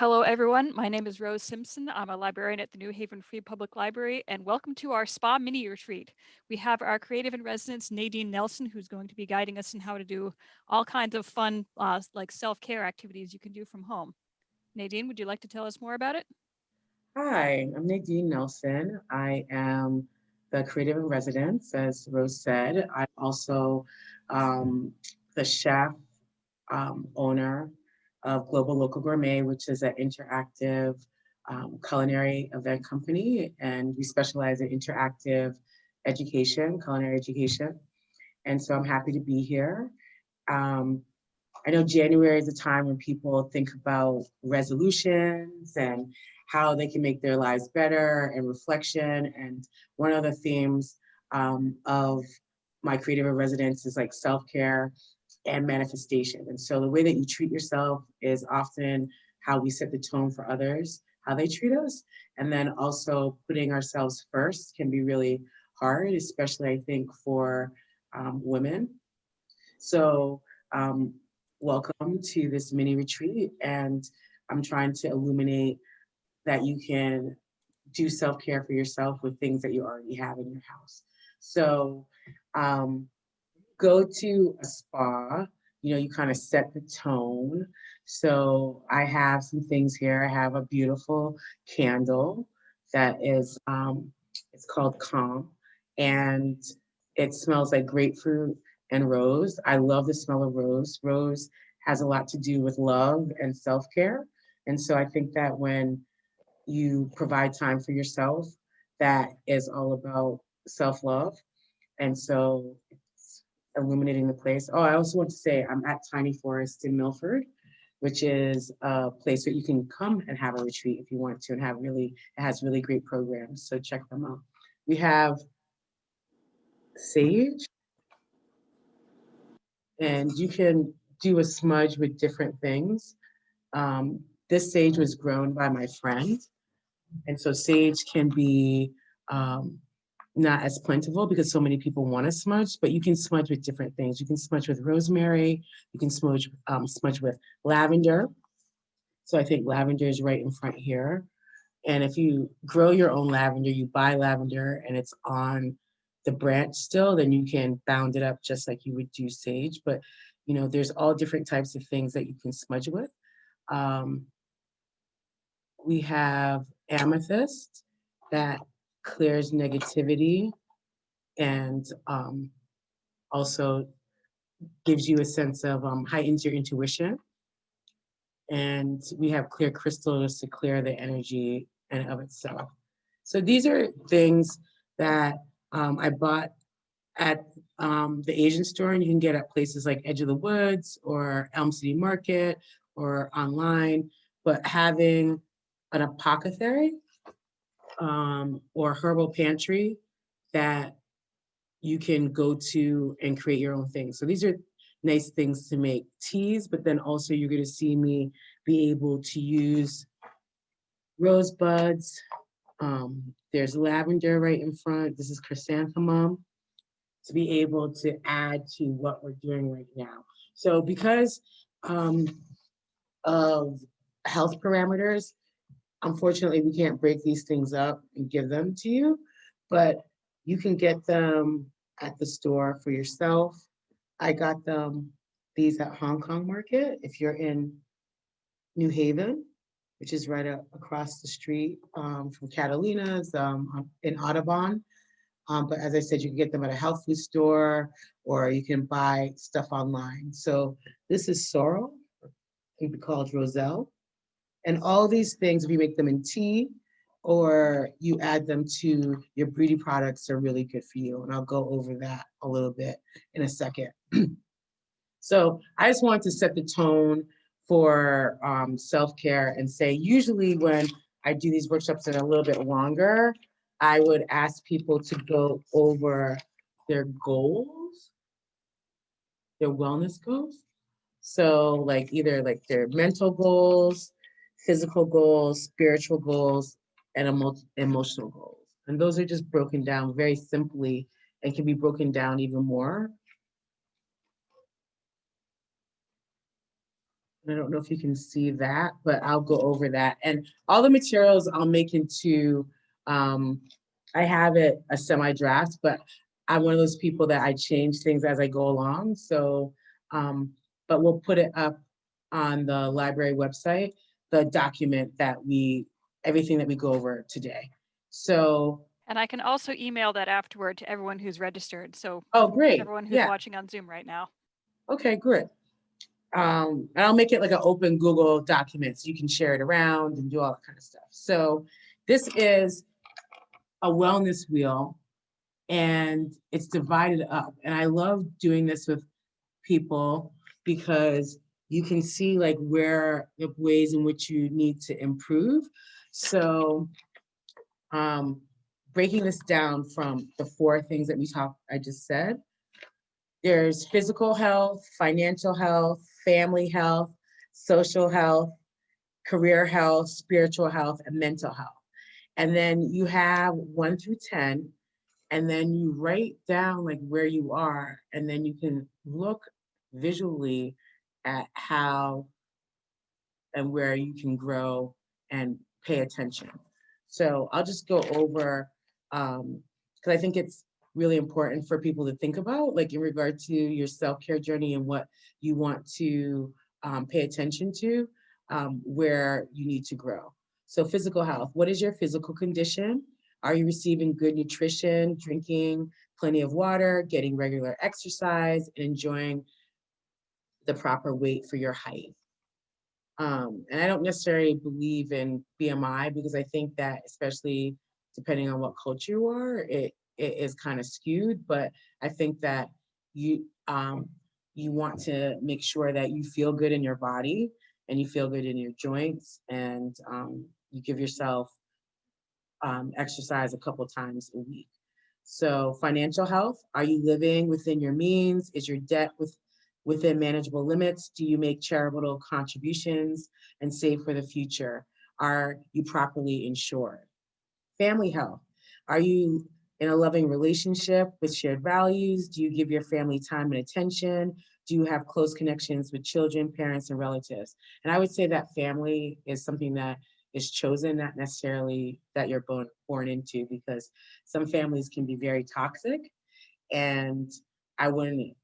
Hello, everyone. My name is Rose Simpson. I'm a librarian at the New Haven Free Public Library, and welcome to our spa mini retreat. We have our creative in residence, Nadine Nelson, who's going to be guiding us in how to do all kinds of fun, like self-care activities you can do from home. Nadine, would you like to tell us more about it? Hi, I'm Nadine Nelson. I am the creative in residence, as Rose said. I'm also um, the chef owner of Global Local Gourmet, which is an interactive culinary event company, and we specialize in interactive education, culinary education. And so I'm happy to be here. Um, I know January is a time when people think about resolutions and how they can make their lives better and reflection. And one of the themes of my creative in residence is like self care and manifestation. And so the way that you treat yourself is often how we set the tone for others, how they treat us. And then also putting ourselves first can be really hard, especially I think for women. So, um, welcome to this mini retreat. And I'm trying to illuminate that you can do self care for yourself with things that you already have in your house. So, um, go to a spa, you kind of set the tone. So, I have some things here. I have a beautiful candle that is, it's called Calm, and it smells like grapefruit and rose. I love the smell of rose. Rose has a lot to do with love and self care. And so I think that when you provide time for yourself, that is all about self love. And so it's illuminating the place. Oh, I also want to say I'm at Tiny Forest in Milford, which is a place where you can come and have a retreat if you want to, and it has really great programs. So check them out. We have sage, and you can do a smudge with different things. This sage was grown by my friend, and so sage can be um, not as plentiful because so many people want to smudge, but you can smudge with different things. You can smudge with rosemary, you can smudge with lavender. So I think lavender is right in front here. And if you grow your own lavender, you buy lavender and it's on the branch still, then you can bound it up just like you would do sage. But there's all different types of things that you can smudge with. Um, we have amethyst that clears negativity and also gives you a sense of heightens your intuition. And we have clear crystals to clear the energy and of itself. So these are things that I bought at the Asian store, and you can get at places like Edge of the Woods or Elm City Market or online. But having an apothecary or herbal pantry that you can go to and create your own things. So these are nice things to make teas, but then also you're going to see me be able to use rosebuds. There's lavender right in front. This is chrysanthemum to be able to add to what we're doing right now. So because of health parameters, unfortunately, we can't break these things up and give them to you, but you can get them at the store for yourself. I got these at Hong Kong Market. If you're in New Haven, which is right across the street from Catalina's in Audubon. But as I said, you can get them at a health food store or you can buy stuff online. So this is sorrel, can be called roselle. And all these things, if you make them in tea or you add them to your beauty products, are really good for you. And I'll go over that a little bit in a second. So I just wanted to set the tone for self-care and say, usually when I do these workshops that are a little bit longer, I would ask people to go over their goals, their wellness goals. So like either like their mental goals, physical goals, spiritual goals, and emotional goals. And those are just broken down very simply and can be broken down even more. I don't know if you can see that, but I'll go over that. And all the materials I'll make into, um, I have it a semi draft, but I'm one of those people that I change things as I go along. So, um, but we'll put it up on the library website, the document that everything that we go over today. So, And I can also email that afterward to everyone who's registered. So oh, great. everyone who's Yeah. watching on Zoom right now. Okay, good. And I'll make it like an open Google document so you can share it around and do all that kind of stuff. So this is a wellness wheel and it's divided up. And I love doing this with people because you can see like where the ways in which you need to improve. So um, breaking this down from the four things that I just said, there's physical health, financial health, family health, social health, career health, spiritual health, and mental health. And then you have 1 through 10, and then you write down like where you are, and then you can look visually at how and where you can grow and pay attention. So I'll just go over because I think it's really important for people to think about, like in regard to your self-care journey and what you want to pay attention to, where you need to grow. So physical health, what is your physical condition? Are you receiving good nutrition, drinking plenty of water, getting regular exercise, and enjoying the proper weight for your height? And I don't necessarily believe in BMI because I think that, especially depending on what culture you are, it is kind of skewed. But I think that you you want to make sure that you feel good in your body and you feel good in your joints, and you give yourself exercise a couple times a week. So financial health, are you living within your means? Is your debt within manageable limits? Do you make charitable contributions and save for the future? Are you properly insured? Family health, are you in a loving relationship with shared values? Do you give your family time and attention? Do you have close connections with children, parents, and relatives? And I would say that family is something that is chosen, not necessarily that you're born into, because some families can be very toxic, and I wouldn't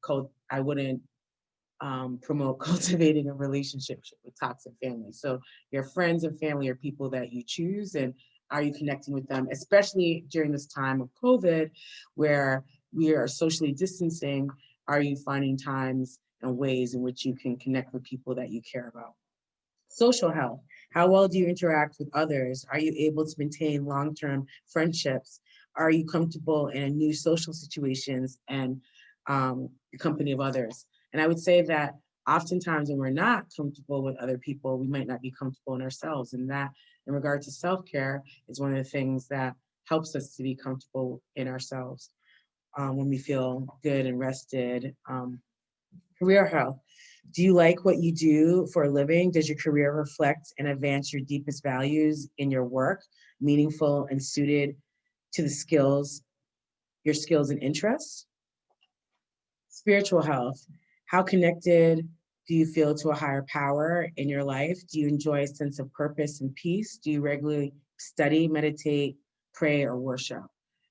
promote cultivating a relationship with toxic families. So your friends and family are people that you choose, and are you connecting with them, especially during this time of COVID where we are socially distancing? Are you finding times and ways in which you can connect with people that you care about? Social health. How well do you interact with others? Are you able to maintain long-term friendships? Are you comfortable in new social situations and the company of others? And I would say that oftentimes when we're not comfortable with other people, we might not be comfortable in ourselves. And that, in regard to self-care, is one of the things that helps us to be comfortable in ourselves when we feel good and rested. Career health. Do you like what you do for a living? Does your career reflect and advance your deepest values in your work, meaningful and suited to your skills and interests? Spiritual health. How connected do you feel to a higher power in your life? Do you enjoy a sense of purpose and peace? Do you regularly study, meditate, pray, or worship?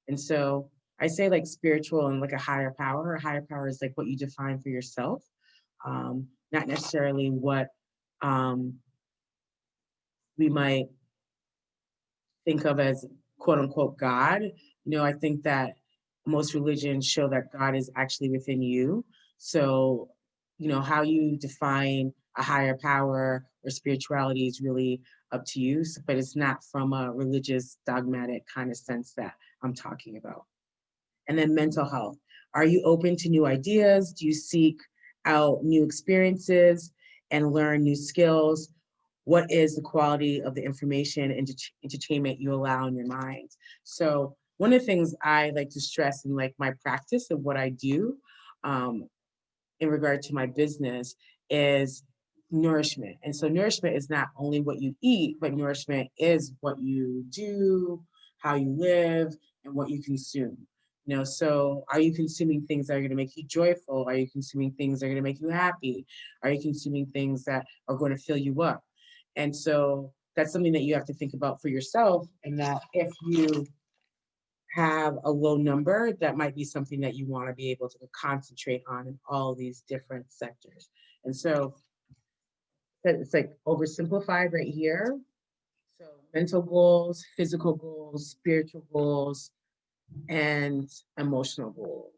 And so I say like spiritual and like a higher power. A higher power is like what you define for yourself, not necessarily what um, we might think of as quote unquote God. I think that most religions show that God is actually within you. So, how you define a higher power or spirituality is really up to you, but it's not from a religious, dogmatic kind of sense that I'm talking about. And then mental health. Are you open to new ideas? Do you seek out new experiences and learn new skills? What is the quality of the information and entertainment you allow in your mind? So one of the things I like to stress in like my practice of what I do um, in regard to my business is nourishment. And so nourishment is not only what you eat, but nourishment is what you do, how you live, and what you consume. So are you consuming things that are going to make you joyful? Are you consuming things that are going to make you happy? Are you consuming things that are going to fill you up? And so that's something that you have to think about for yourself. And that if you have a low number, that might be something that you want to be able to concentrate on in all these different sectors. And so it's like oversimplified right here. So mental goals, physical goals, spiritual goals, and emotional goals.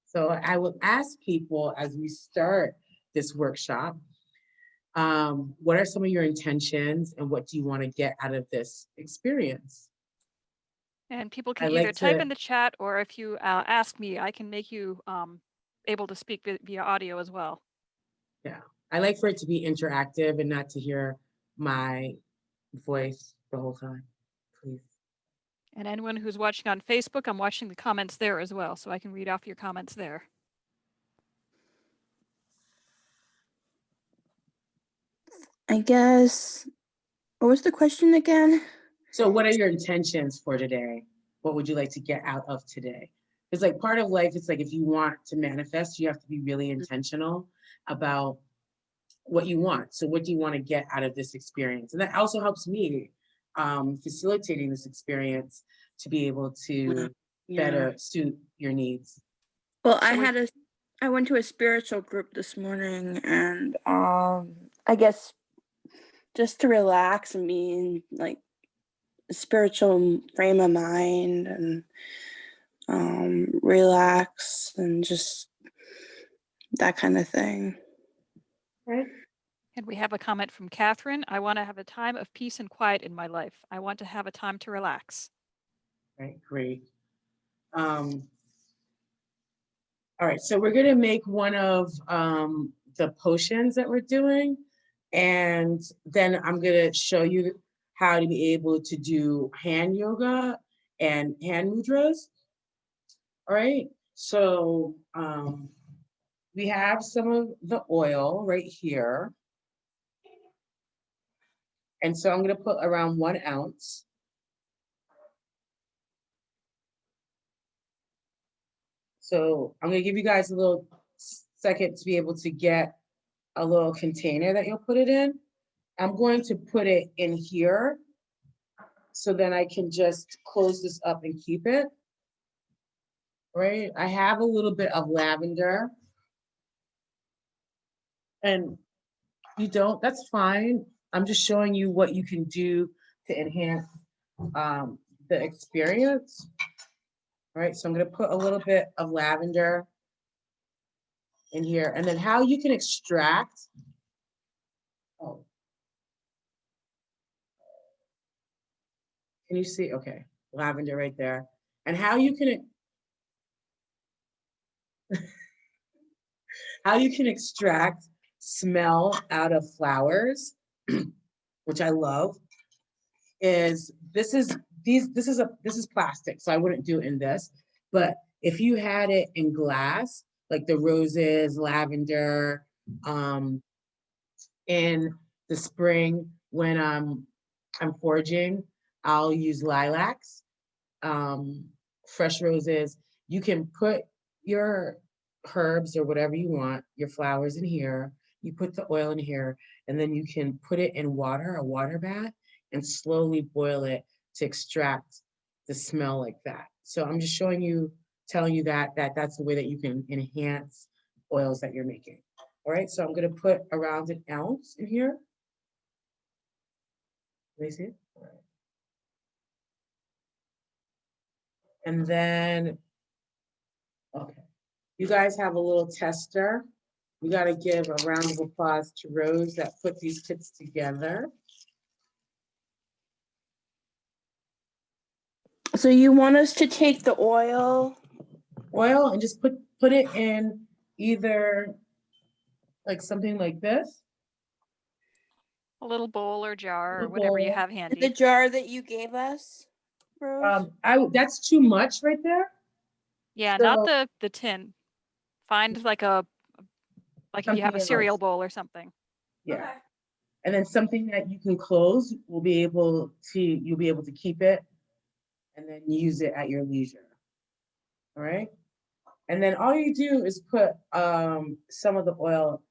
So I will ask people as we start this workshop, what are some of your intentions and what do you want to get out of this experience? And people I can either like type to, in the chat, or if you ask me, I can make you able to speak via audio as well. yeah, I like for it to be interactive and not to hear my voice the whole time, please. And anyone who's watching on Facebook, I'm watching the comments there as well, so I can read off your comments there. I guess, what was the question again? So what are your intentions for today? What would you like to get out of today? It's like part of life, it's like if you want to manifest, you have to be really intentional about what you want. So what do you want to get out of this experience? And that also helps me facilitating this experience to be able to better suit your needs. Well, I went to a spiritual group this morning, and I guess just to relax and be in like a spiritual frame of mind and relax and just that kind of thing. Right. And we have a comment from Catherine. I want to have a time of peace and quiet in my life. I want to have a time to relax. Right, great. All right, so we're gonna make one of the potions that we're doing, and then I'm gonna show you how to be able to do hand yoga and hand mudras. All right, so we have some of the oil right here. And so I'm gonna put around 1 ounce. So I'm gonna give you guys a little second to be able to get a little container that you'll put it in. I'm going to put it in here so then I can just close this up and keep it. Right, I have a little bit of lavender. And you don't, that's fine. I'm just showing you what you can do to enhance the experience. All right, so I'm gonna put a little bit of lavender in here, and then how you can extract. Oh. Can you see? Okay, lavender right there. And how you can how you can extract smell out of flowers, which I love, is this is plastic, so I wouldn't do it in this. But if you had it in glass, like the roses, lavender, in the spring when I'm foraging, I'll use lilacs, fresh roses. You can put your herbs or whatever you want, your flowers in here. You put the oil in here, and then you can put it in water, a water bath, and slowly boil it to extract the smell like that. So I'm just showing you, telling you that's the way that you can enhance oils that you're making. All right, so I'm gonna put around 1 ounce in here. Let me see. And then, okay, you guys have a little tester. We gotta give a round of applause to Rose that put these kits together. So you want us to take the oil And just put it in either like something like this. A little bowl or jar or Little whatever you bowl. have in handy. the jar that you gave us, Rose? That's too much right there. Yeah, So, not the tin. Find like if you have a something cereal else. bowl or something. Yeah. Okay. And then something that you can close, you'll be able to keep it and then use it at your leisure. all right? And then all you do is put some of the oil,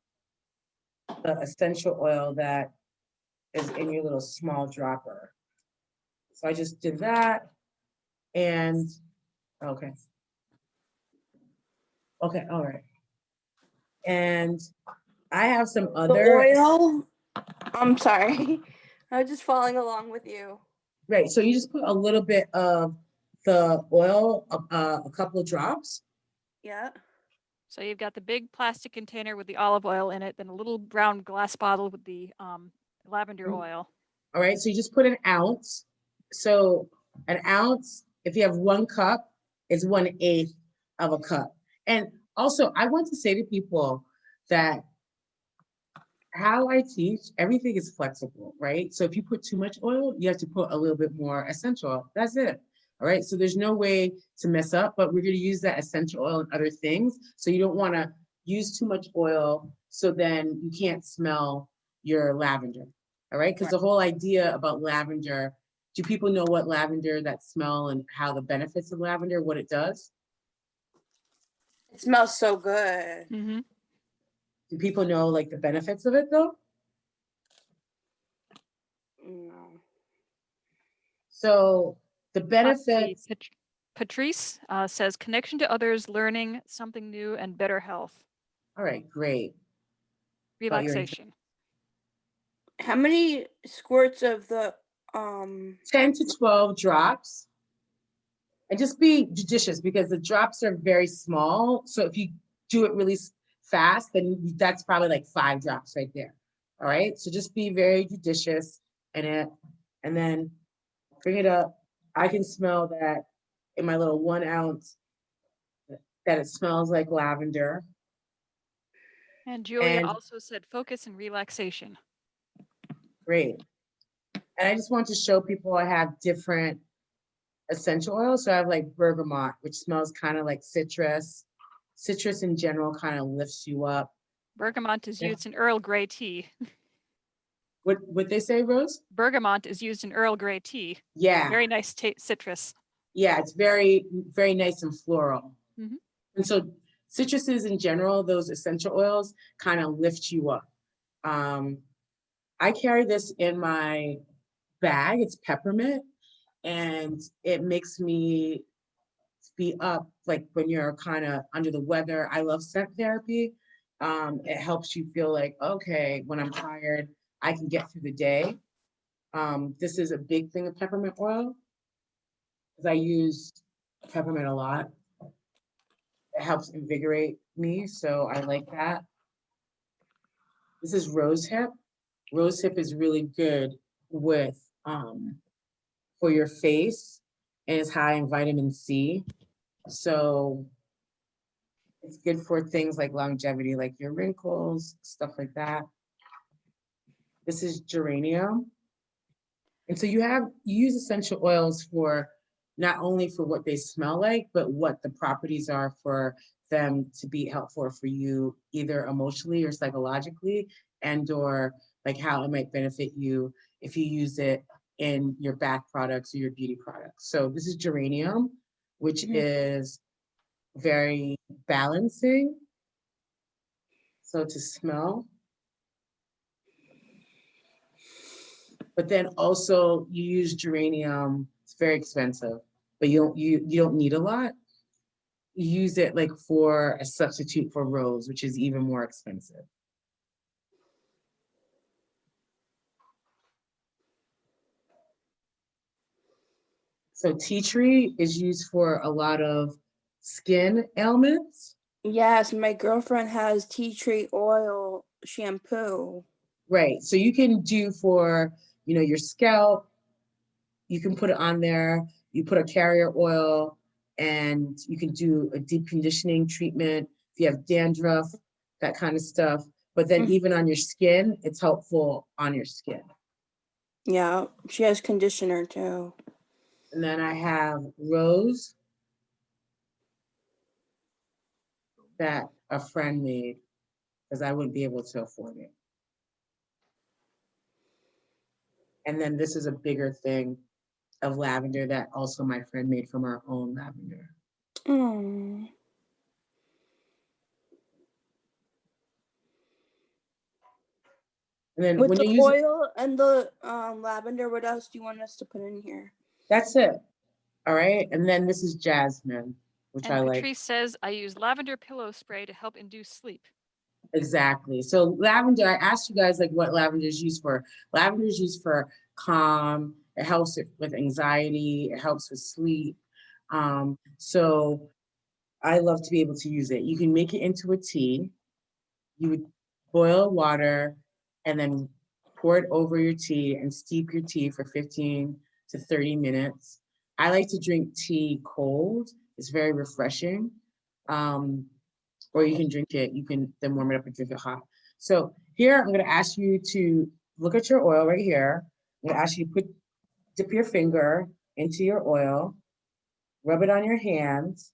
the essential oil that is in your little small dropper. So I just did that, and okay. Okay, all right. And I have some The other, oil. I'm sorry. I was just following along with you. right, so you just put a little bit of the oil, a couple of drops. Yeah. So you've got the big plastic container with the olive oil in it, then a little brown glass bottle with the lavender oil. All right, so you just put an ounce. So an ounce, if you have 1 cup, is 1/8 of a cup. And also, I want to say to people that how I teach, everything is flexible, right? So if you put too much oil, you have to put a little bit more essential oil. That's it. All right. So there's no way to mess up, but we're going to use that essential oil and other things. So you don't want to use too much oil so then you can't smell your lavender. All right. Because the whole idea about lavender, do people know what lavender, that smell, and how the benefits of lavender, what it does? It smells so good. Mm-hmm. Do people know like the benefits of it though? No. So the benefits. Patrice says connection to others, learning something new, and better health. All right, great. About your Relaxation. How many squirts of the 10 to 12 drops, and just be judicious because the drops are very small. So if you do it really fast, then that's probably like 5 drops right there. All right. So just be very judicious in it, and then bring it up. I can smell that in my little 1 ounce that it smells like lavender. And Julia And also said focus and relaxation. great. And I just want to show people I have different essential oils. So I have like bergamot, which smells kind of like citrus. Citrus in general kind of lifts you up. Bergamot is Yeah. used in Earl Grey tea. What they say, Rose? Bergamot is used in Earl Grey tea. Yeah. Very nice citrus. Yeah, it's very, very nice and floral. Mm-hmm. And so citruses in general, those essential oils kind of lift you up. I carry this in my bag. It's peppermint, and it makes me be up like when you're kind of under the weather. I love scent therapy. It helps you feel like, okay, when I'm tired, I can get through the day. This is a big thing of peppermint oil because I use peppermint a lot. It helps invigorate me, so I like that. This is rose hip. Rose hip is really good with for your face, and it's high in vitamin C. So it's good for things like longevity, like your wrinkles, stuff like that. This is geranium. And so you use essential oils for not only for what they smell like, but what the properties are for them to be helpful for you, either emotionally or psychologically, and or like how it might benefit you if you use it in your bath products or your beauty products. So this is geranium, which is very balancing. So to smell. But then also you use geranium, it's very expensive, but you don't need a lot. You use it like for a substitute for rose, which is even more expensive. So tea tree is used for a lot of skin ailments. Yes, my girlfriend has tea tree oil shampoo. Right. So you can do for, your scalp, you can put it on there, you put a carrier oil, and you can do a deep conditioning treatment if you have dandruff, that kind of stuff. But then even on your skin, it's helpful on your skin. Yeah, she has conditioner too. And then I have rose that a friend made because I wouldn't be able to afford it. And then this is a bigger thing of lavender that also my friend made from her own lavender. Mm. And then With when the you're using, oil and the lavender, what else do you want us to put in here? that's it. All right. And then this is jasmine, which And I like. Patrice says, I use lavender pillow spray to help induce sleep. Exactly. So lavender, I asked you guys like what lavender is used for. Lavender is used for calm. It helps with anxiety. It helps with sleep. So I love to be able to use it. You can make it into a tea. You would boil water and then pour it over your tea and steep your tea for 15 to 30 minutes. I like to drink tea cold. It's very refreshing. Um, or you can drink it, you can then warm it up and drink it hot. So here, I'm gonna ask you to look at your oil right here. I'm gonna ask you to dip your finger into your oil, rub it on your hands,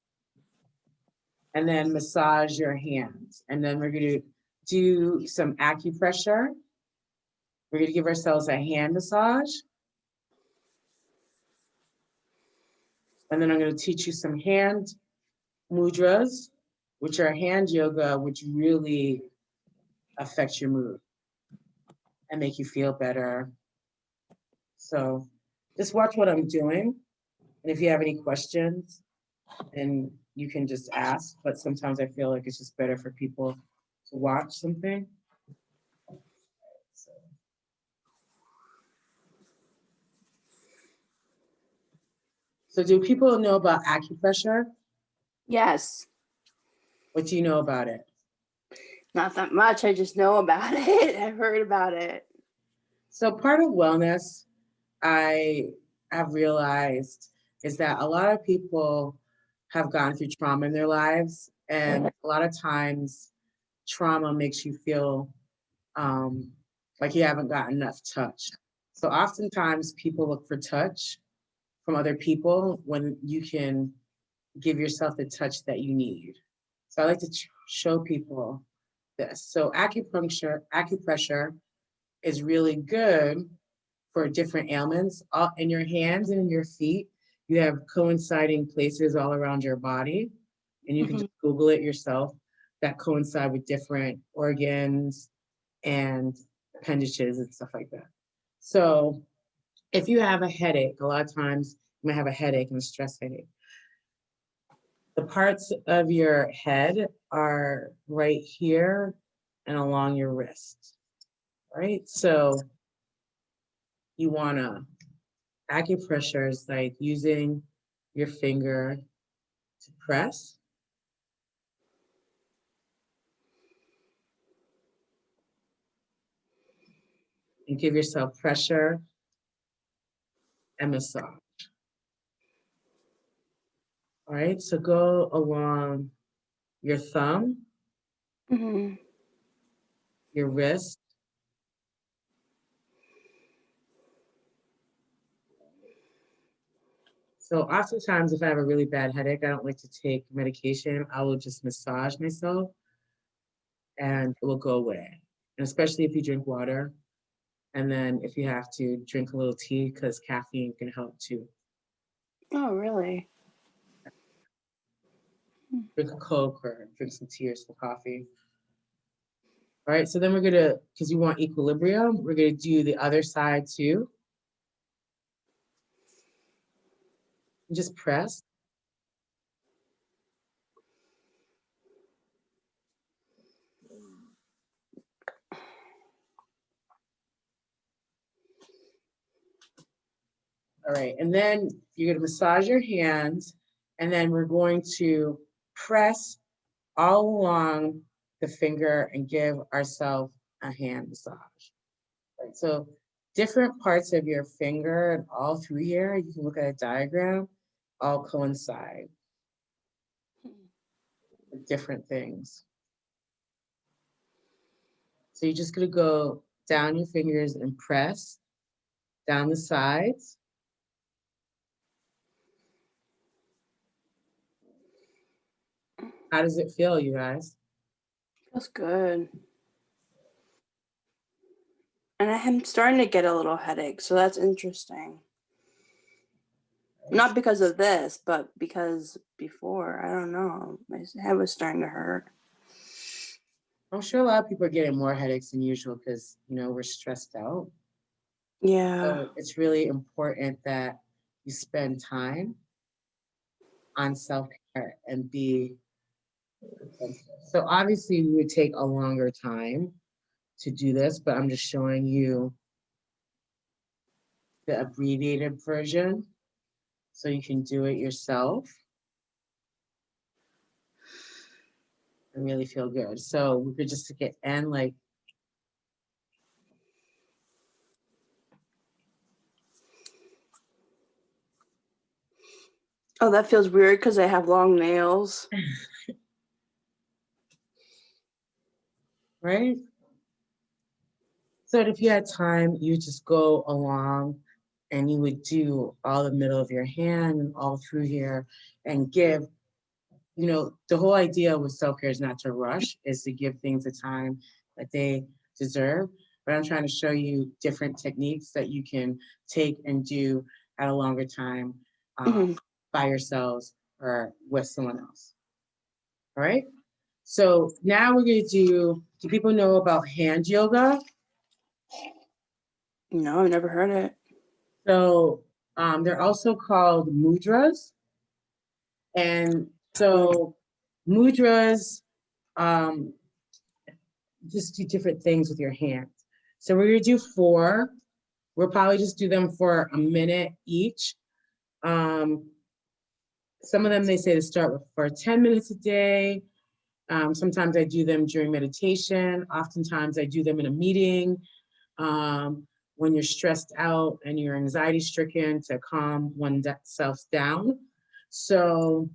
and then massage your hands. And then we're gonna do some acupressure. We're gonna give ourselves a hand massage. And then I'm gonna teach you some hand mudras, which are hand yoga, which really affect your mood and make you feel better. So just watch what I'm doing. And if you have any questions, then you can just ask. But sometimes I feel like it's just better for people to watch something. So do people know about acupressure? Yes. What do you know about it? Not that much. I just know about it. I've heard about it. So part of wellness, I have realized, is that a lot of people have gone through trauma in their lives. And a lot of times trauma makes you feel like you haven't gotten enough touch. So oftentimes people look for touch from other people when you can give yourself the touch that you need. So I like to show people this. So acupressure is really good for different ailments. In your hands and in your feet, you have coinciding places all around your body. And you can just Google it yourself that coincide with different organs and appendages and stuff like that. So if you have a headache, a lot of times you might have a headache and a stress headache. The parts of your head are right here and along your wrist, right? So you wanna, acupressure is like using your finger to press. And give yourself pressure and massage. All right, so go along your thumb, your wrist, so oftentimes if I have a really bad headache, I don't like to take medication. I will just massage myself and it will go away. And especially if you drink water. And then if you have to, drink a little tea because caffeine can help too. Oh, really? Drink a Coke or drink some tea or some coffee. All right, so then we're gonna, because you want equilibrium, we're gonna do the other side too. And just press. All right, and then you're gonna massage your hands, and then we're going to press all along the finger and give ourselves a hand massage. Right, so different parts of your finger and all through here, you can look at a diagram, all coincide with different things. So you're just gonna go down your fingers and press down the sides. How does it feel, you guys? That's good. And I'm starting to get a little headache, so that's interesting. Not because of this, but because before, I don't know, my head was starting to hurt. I'm sure a lot of people are getting more headaches than usual because, you know, we're stressed out. Yeah. So it's really important that you spend time on self-care and be attentive. So obviously we would take a longer time to do this, but I'm just showing you the abbreviated version so you can do it yourself and really feel good. So we could just get end like Oh, that feels weird because I have long nails. right? So if you had time, you would just go along and you would do all the middle of your hand and all through here and give, you know, the whole idea with self-care is not to rush, is to give things the time that they deserve. But I'm trying to show you different techniques that you can take and do at a longer time by yourselves or with someone else. All right. So now we're going to do people know about hand yoga? No, I've never heard it. So they're also called mudras. And so mudras just do different things with your hands. So we're gonna do 4. We'll probably just do them for a minute each. Some of them they say to start with for 10 minutes a day. Sometimes I do them during meditation. Oftentimes I do them in a meeting. When you're stressed out and you're anxiety stricken to calm oneself down. So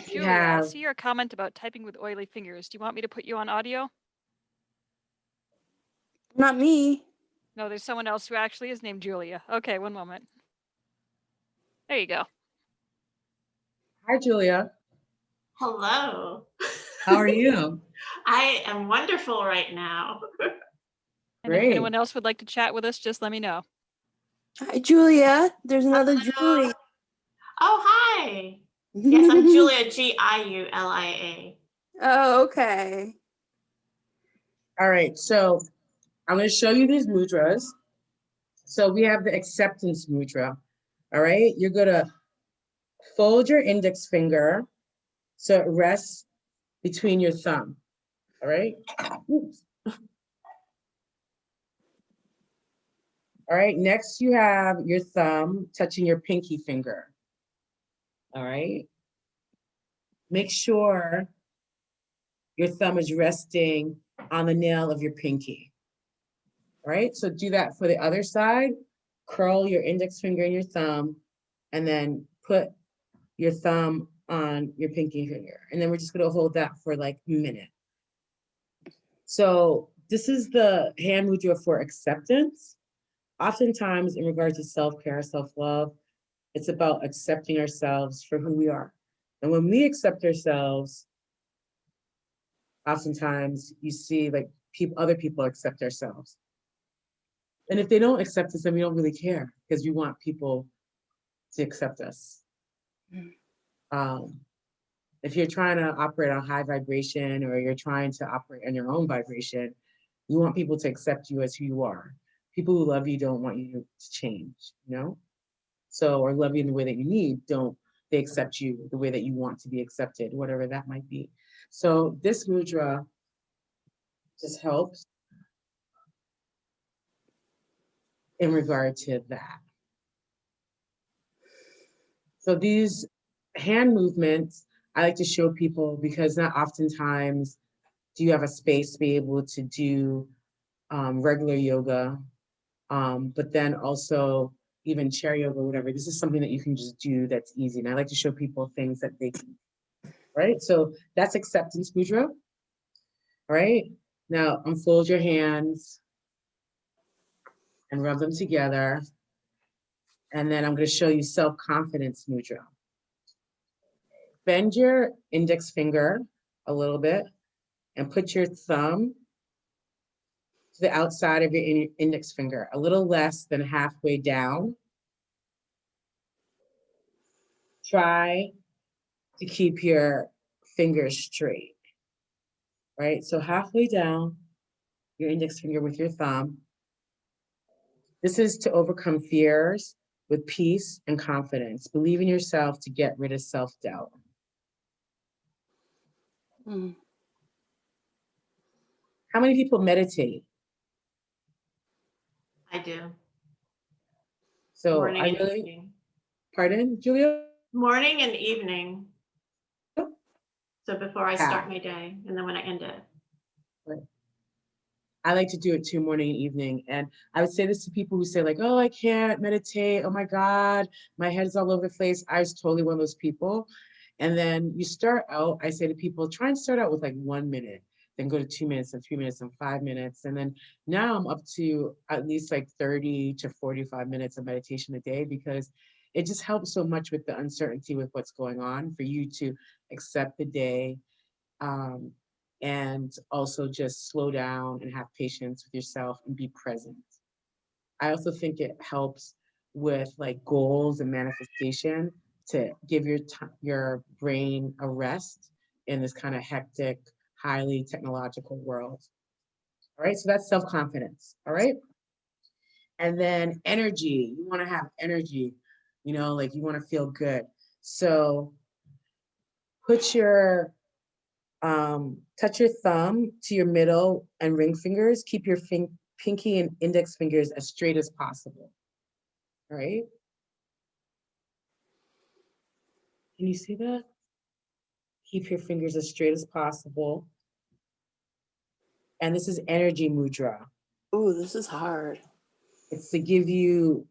Julia, I see your comment about typing with oily fingers. Do you want me to put you on audio? Not me. No, there's someone else who actually is named Julia. Okay, one moment. There you go. Hi, Julia. Hello. How are you? I am wonderful right now. And Great. if anyone else would like to chat with us, just let me know. Hi, Julia. There's another Hello. Julie. Oh, hi. Yes, I'm Julia, Giulia. Oh, okay. All right, so I'm going to show you these mudras. So we have the acceptance mudra. All right, you're going to fold your index finger so it rests between your thumb. All right. Oops. All right, next you have your thumb touching your pinky finger. All right. Make sure your thumb is resting on the nail of your pinky. All right, so do that for the other side. Curl your index finger and your thumb, and then put your thumb on your pinky finger. And then we're just gonna hold that for like a minute. So this is the hand mudra for acceptance. Oftentimes in regards to self-care, self-love, it's about accepting ourselves for who we are. And when we accept ourselves, oftentimes you see like other people accept ourselves. And if they don't accept us, then we don't really care because we want people to accept us. If you're trying to operate on high vibration or you're trying to operate on your own vibration, you want people to accept you as who you are. People who love you don't want you to change, you know? So, or love you in the way that you need, they accept you the way that you want to be accepted, whatever that might be. So this mudra just helps in regard to that. So these hand movements, I like to show people because not oftentimes do you have a space to be able to do regular yoga, but then also even chair yoga, whatever. This is something that you can just do that's easy. And I like to show people things that they can, right? So that's acceptance mudra, right? Now unfold your hands and rub them together. And then I'm going to show you self-confidence mudra. Bend your index finger a little bit and put your thumb to the outside of your index finger, a little less than halfway down. try to keep your fingers straight, right? So halfway down, your index finger with your thumb. This is to overcome fears with peace and confidence. Believe in yourself to get rid of self-doubt. Mm. How many people meditate? I do. So Morning I and really, evening. pardon, Julia? Morning and evening. So before I Yeah. start my day and then when I end it. I like to do it too, morning and evening. And I would say this to people who say like, oh, I can't meditate. Oh my God, my head's all over the place. I was totally one of those people. And then you start out, I say to people, try and start out with like 1 minute, then go to 2 minutes and 3 minutes and 5 minutes. And then now I'm up to at least like 30 to 45 minutes of meditation a day, because it just helps so much with the uncertainty with what's going on, for you to accept the day, and also just slow down and have patience with yourself and be present. I also think it helps with like goals and manifestation, to give your brain a rest in this kind of hectic, highly technological world. All right, so that's self-confidence. All right. And then energy, you want to have energy, like you want to feel good. So put your touch your thumb to your middle and ring fingers. Keep your pinky and index fingers as straight as possible. All right. Can you see that? Keep your fingers as straight as possible. And this is energy mudra. Ooh, this is hard. It's to give you,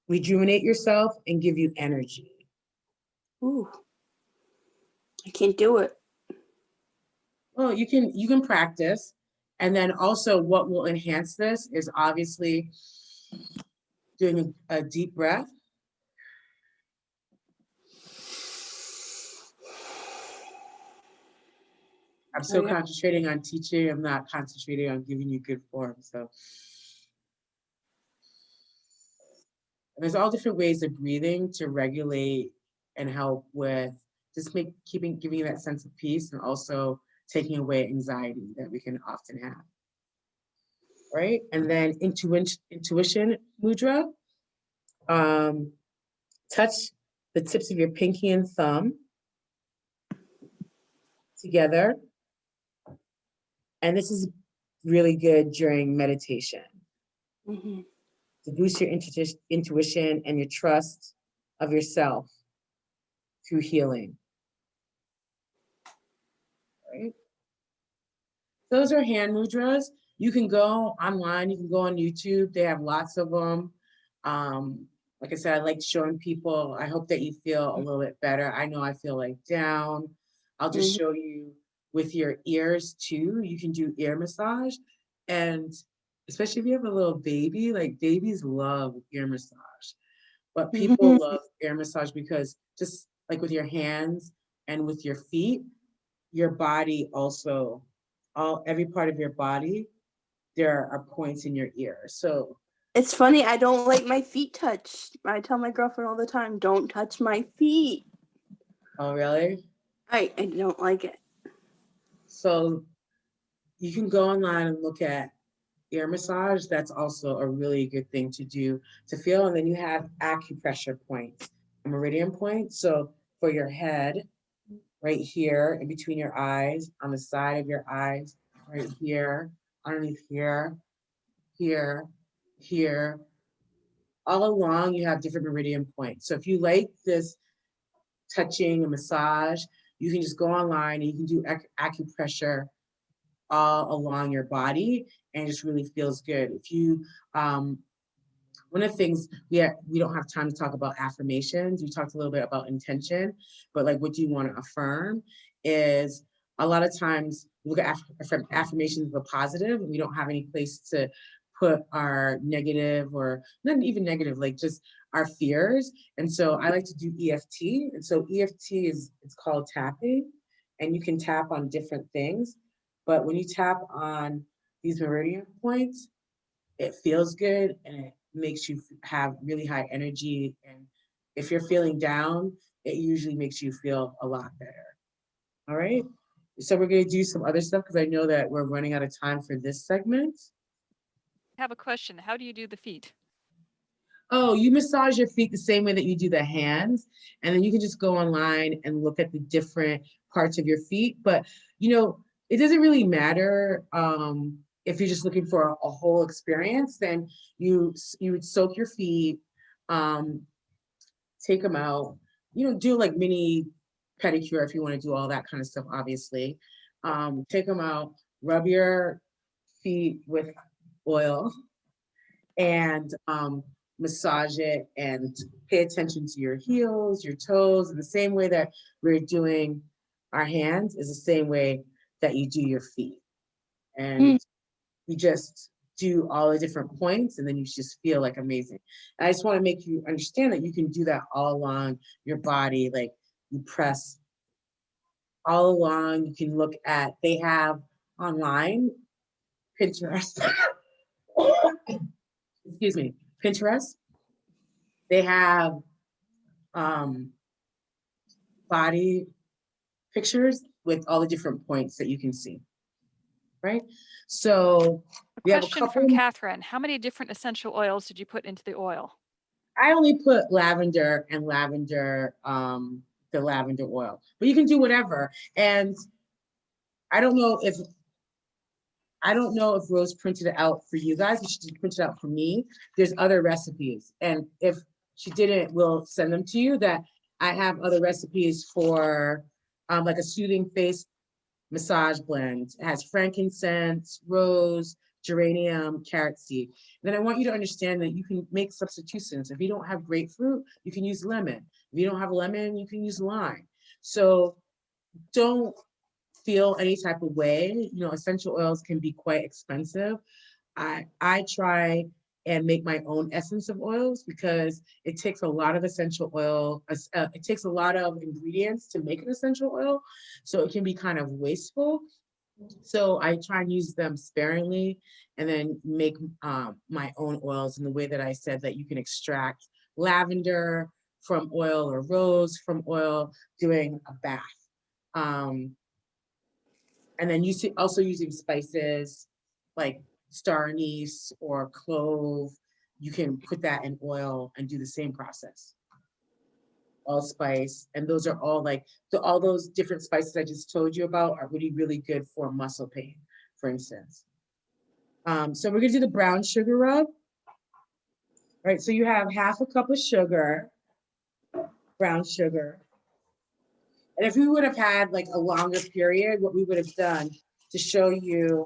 rejuvenate yourself and give you energy. Ooh, I can't do it. Well, you can practice. And then also what will enhance this is obviously doing a deep breath. I'm so concentrating on teaching. I'm not concentrating on giving you good form. So there's all different ways of breathing to regulate and help with just giving you that sense of peace, and also taking away anxiety that we can often have. Right? And then intuition mudra. Touch the tips of your pinky and thumb together. And this is really good during meditation. Mm-hmm. To boost your intuition and your trust of yourself through healing. Right? Those are hand mudras. You can go online, you can go on YouTube. They have lots of them. Like I said, I like showing people. I hope that you feel a little bit better. I know I feel like down. I'll just show you with your ears too. You can do ear massage. And especially if you have a little baby, like babies love ear massage. But people love ear massage because just like with your hands and with your feet, your body also, every part of your body, there are points in your ear. So it's funny, I don't like my feet touched. I tell my girlfriend all the time, don't touch my feet. Oh, really? I don't like it. So you can go online and look at ear massage. That's also a really good thing to do to feel. And then you have acupressure points, a meridian point. So for your head, right here, in between your eyes, on the side of your eyes, right here, underneath here, here, here, all along you have different meridian points. So if you like this touching and massage, you can just go online and you can do acupressure all along your body, and it just really feels good. If you, one of the things, we don't have time to talk about affirmations. We talked a little bit about intention, but like what do you want to affirm is, a lot of times we look at affirmations of a positive, and we don't have any place to put our negative, or not even negative, like just our fears. And so I like to do EFT. And so EFT it's called tapping, and you can tap on different things. But when you tap on these meridian points, it feels good and it makes you have really high energy, and if you're feeling down, it usually makes you feel a lot better. All right. So we're going to do some other stuff because I know that we're running out of time for this segment. I have a question. How do you do the feet? Oh, you massage your feet the same way that you do the hands. And then you can just go online and look at the different parts of your feet. But, it doesn't really matter if you're just looking for a whole experience, then you would soak your feet, take them out, do like mini pedicure if you want to do all that kind of stuff, obviously. Take them out, rub your feet with oil and massage it and pay attention to your heels, your toes, in the same way that we're doing our hands is the same way that you do your feet. And you just do all the different points and then you just feel like amazing. And I just want to make you understand that you can do that all along your body. Like you press all along. You can look at, they have online Pinterest. Excuse me, Pinterest. They have body pictures with all the different points that you can see, right? So we have a Question couple. from Catherine. How many different essential oils did you put into the oil? I only put lavender and the lavender oil, but you can do whatever. And I don't know if Rose printed it out for you guys, but she did print it out for me. There's other recipes. And if she didn't, we'll send them to you. That I have other recipes for like a soothing face massage blend. It has frankincense, rose, geranium, carrot seed. And then I want you to understand that you can make substitutions. If you don't have grapefruit, you can use lemon. If you don't have lemon, you can use lime. So don't feel any type of way. Essential oils can be quite expensive. I try and make my own essence of oils because it takes a lot of essential oil. It takes a lot of ingredients to make an essential oil. So it can be kind of wasteful. So I try and use them sparingly and then make my own oils in the way that I said, that you can extract lavender from oil or rose from oil doing a bath. And then also using spices like star anise or clove. You can put that in oil and do the same process. Allspice, and those are all all those different spices I just told you about are really, really good for muscle pain, for instance. So we're gonna do the brown sugar rub. Right, so you have half a cup of sugar, brown sugar. And if we would have had like a longer period, what we would have done to show you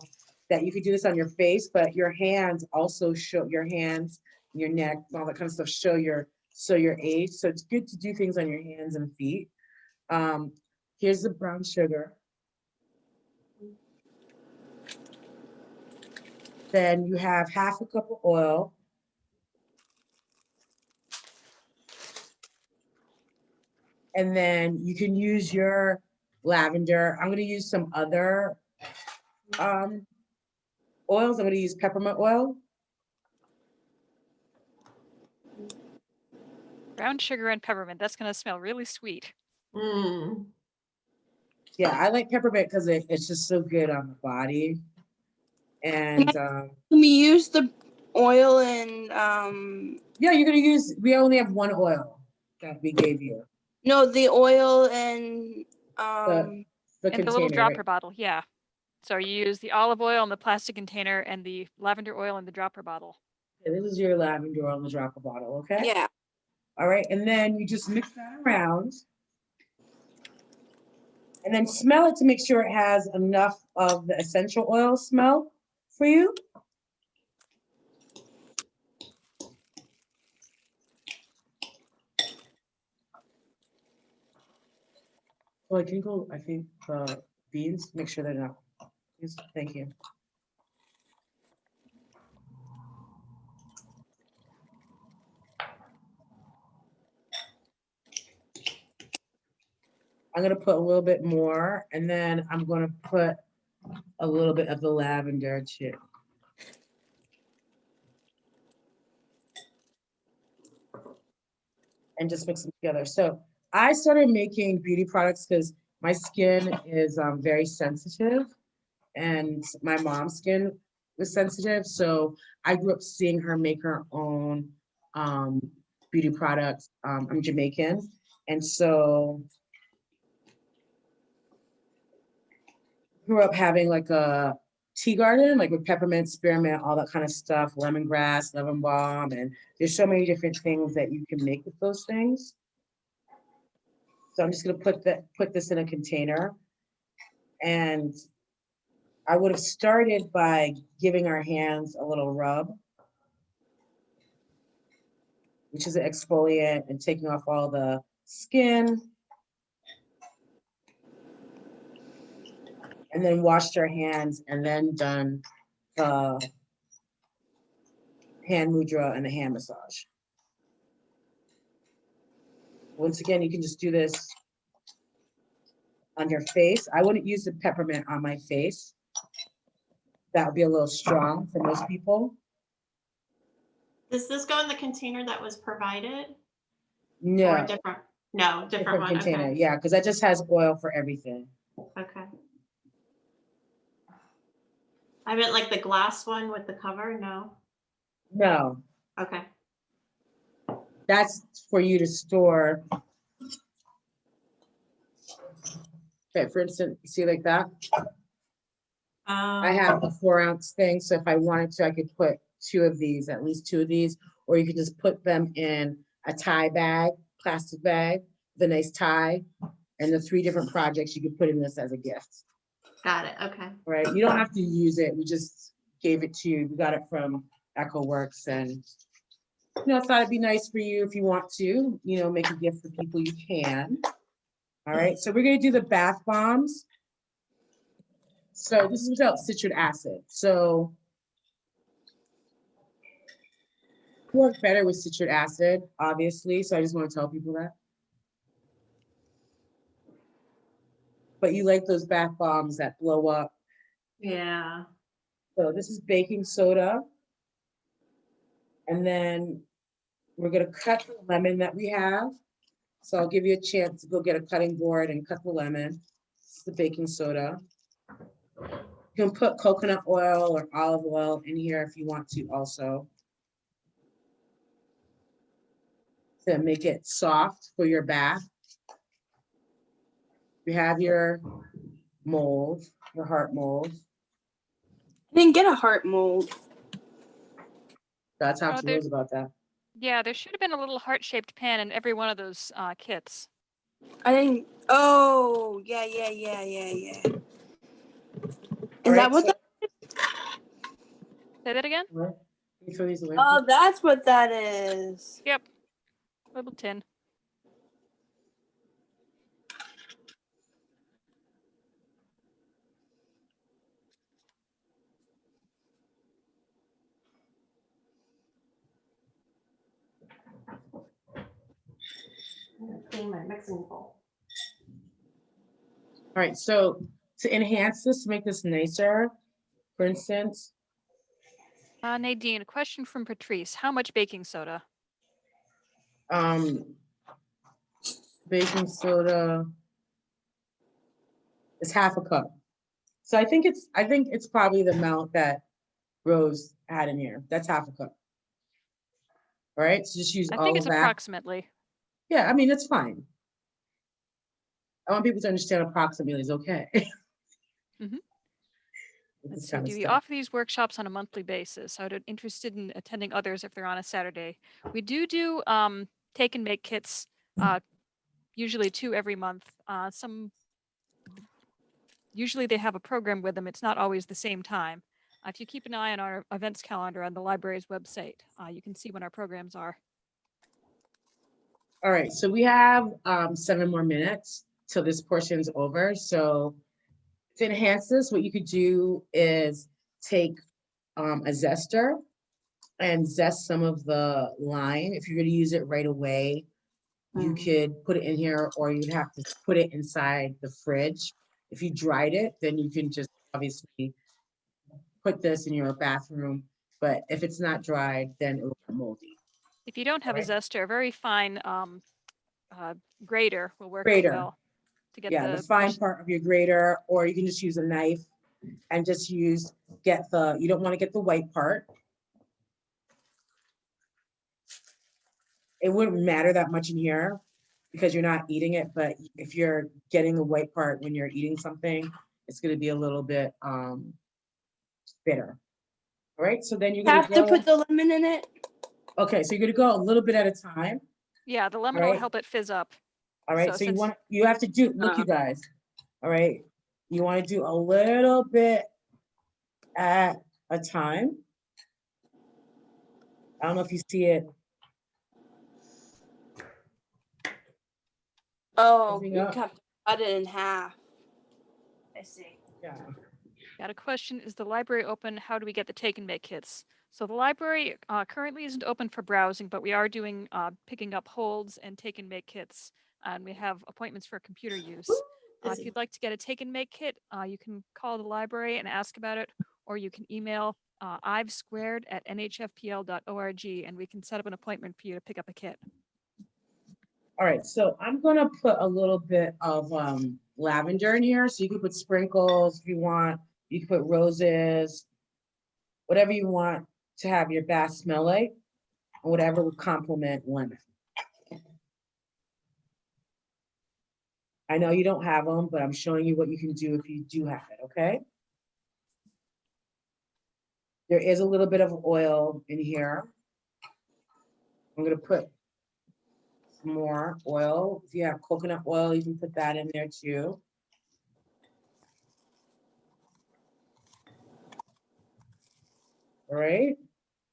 that you could do this on your face, but your hands also show, your hands, your neck, all that kind of stuff show your age. So it's good to do things on your hands and feet. Here's the brown sugar. Then you have half a cup of oil. And then you can use your lavender. I'm going to use some other oils. I'm going to use peppermint oil. Brown sugar and peppermint. That's going to smell really sweet. Mm. Yeah, I like peppermint because it's just so good on the body. And Can we use the oil and yeah, you're going to use, we only have one oil that we gave you. no, the oil and The And container, the little dropper right? bottle, yeah. So you use the olive oil in the plastic container and the lavender oil in the dropper bottle. Yeah, this is your lavender oil in the dropper bottle, okay? yeah. All right, and then you just mix that around. And then smell it to make sure it has enough of the essential oil smell for you. Well, I can go, I think, beans, make sure they're not. Yes, thank you. I'm gonna put a little bit more, and then I'm gonna put a little bit of the lavender too. and just mix them together. So I started making beauty products because my skin is very sensitive, and my mom's skin was sensitive. So I grew up seeing her make her own um, beauty products. I'm Jamaican, and so grew up having like a tea garden, like with peppermint, spearmint, all that kind of stuff, lemongrass, lemon balm, and there's so many different things that you can make with those things. So I'm just gonna put this in a container, and I would have started by giving our hands a little rub, which is an exfoliant, and taking off all the skin, and then washed our hands, and then done the hand mudra and the hand massage. Once again, you can just do this on your face. I wouldn't use the peppermint on my face. That would be a little strong for most people. Does this go in the container that was provided? Or No, a different? No, different one. container. Okay. Yeah, because that just has oil for everything. Okay. I meant like the glass one with the cover. No. No, Okay. that's for you to store. Okay, for instance, see like that? I have a 4-ounce thing, so if I wanted to, I could put two of these, at least two of these, or you can just put them in a tie bag, plastic bag, with a nice tie, and the 3 different projects you could put in this as a gift, Got it. Okay. right? You don't have to use it. We just gave it to you. We got it from EchoWorks, and thought it'd be nice for you if you want to, make a gift for people, you can. All right, so we're gonna do the bath bombs. So this is without citric acid. So it works better with citric acid, obviously. So I just want to tell people that. But you like those bath bombs that blow up. Yeah. So this is baking soda. And then we're gonna cut the lemon that we have. So I'll give you a chance to go get a cutting board and cut the lemon. This is the baking soda. You can put coconut oil or olive oil in here if you want to also, to make it soft for your bath. You have your mold, your heart mold. I didn't get a heart mold. That's how Oh, she knows about that. Yeah, there should have been a little heart-shaped pan in every one of those kits. I didn't. Oh, yeah. Is All that right, what so- Say that again? What? Can you throw these away? Oh, that's what that is. Yep. Little tin. Clean my mixing bowl. All right, so to enhance this, to make this nicer, for instance, Nadine, a question from Patrice. How much baking soda? baking soda is half a cup. So I think it's probably the amount that Rose had in here. That's half a cup. All right, so just use I all think of it's that. approximately. Yeah, I mean, it's fine. I want people to understand approximately is okay. Mhm. With Let's this see, kind of do we stuff. offer these workshops on a monthly basis? I would be interested in attending others if they're on a Saturday. We do take and make kits, usually 2 every month. Usually they have a program with them. It's not always the same time. If you keep an eye on our events calendar on the library's website, you can see when our programs are. All right, so we have 7 more minutes till this portion's over. So to enhance this, what you could do is take a zester and zest some of the lime. If you're gonna use it right away, you could put it in here, or you'd have to put it inside the fridge. If you dried it, then you can just obviously put this in your bathroom. But if it's not dried, then it will get moldy. If you don't have a Right. zester, a very fine grater will work out Grater. well to get Yeah, the fine part of your grater, or you can just use a knife and just you don't want to get the white part. It wouldn't matter that much in here because you're not eating it, but if you're getting the white part when you're eating something, it's gonna be a little bit bitter. All right, so then you're gonna Have to put the lemon in it. okay, so you're gonna go a little bit at a time. Yeah, the lemon will Right. help it fizz up. All right, So so since- you have to do, look, you guys. All right, you want to do a little bit at a time. I don't know if you see it. Oh, Opening you up. have to cut it in half. I see. Yeah. Got a question, is the library open? How do we get the take and make kits? So the library currently isn't open for browsing, but we are doing picking up holds and take and make kits. And we have appointments for computer use. If you'd like to get a take and make kit, you can call the library and ask about it, or you can email ivesquared@nhfpl.org and we can set up an appointment for you to pick up a kit. All right, so I'm gonna put a little bit of lavender in here. So you can put sprinkles if you want. You can put roses, whatever you want to have your bath smell like, and whatever would complement lemon. I know you don't have them, but I'm showing you what you can do if you do have it, okay? There is a little bit of oil in here. I'm gonna put some more oil. If you have coconut oil, you can put that in there too. All right.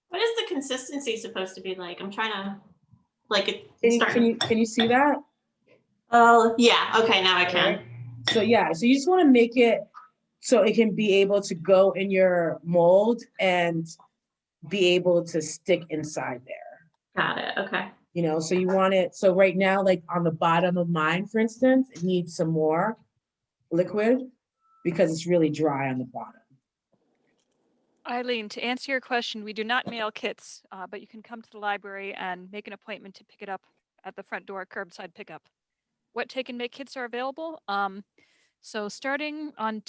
What is the consistency supposed to be like? I'm trying to, like, Can it's you, starting. can you see that? Oh, yeah. Okay, now I All can. right. So yeah, so you just want to make it so it can be able to go in your mold and be able to stick inside there. Got it. Okay. You know, so you want it, so right now, like on the bottom of mine, for instance, it needs some more liquid because it's really dry on the bottom. Eileen, to answer your question, we do not mail kits, but you can come to the library and make an appointment to pick it up at the front door, curbside pickup. What take and make kits are available? So starting on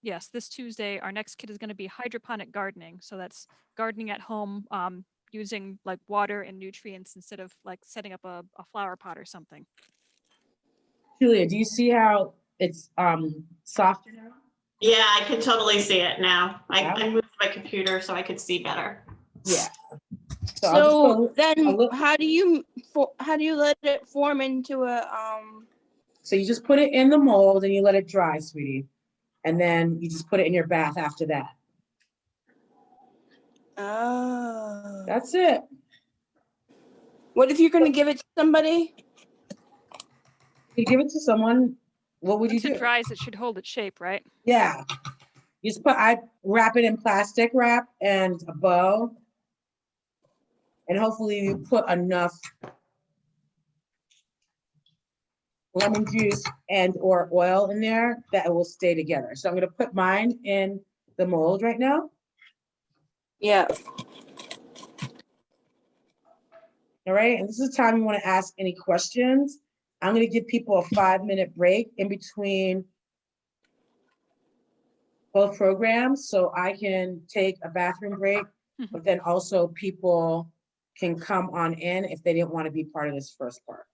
this Tuesday, our next kit is going to be hydroponic gardening. So that's gardening at home using like water and nutrients instead of like setting up a flower pot or something. Julia, do you see how it's softer now? Yeah, I can totally see it now. Yeah. I moved my computer so I could see better. Yeah. So then how do you let it form into a So you just put it in the mold and you let it dry, sweetie. And then you just put it in your bath after that. Oh. That's it. What if you're gonna give it to somebody? You give it to someone, what would Once you it do? dries, it should hold its shape, right? Yeah. You just I wrap it in plastic wrap and a bow. And hopefully you put enough lemon juice and or oil in there that it will stay together. So I'm gonna put mine in the mold right now. Yeah. All right, and this is the time you want to ask any questions. I'm gonna give people a 5-minute break in between both programs, so I can take a bathroom break, but then also people can come on in if they didn't want to be part of this first part.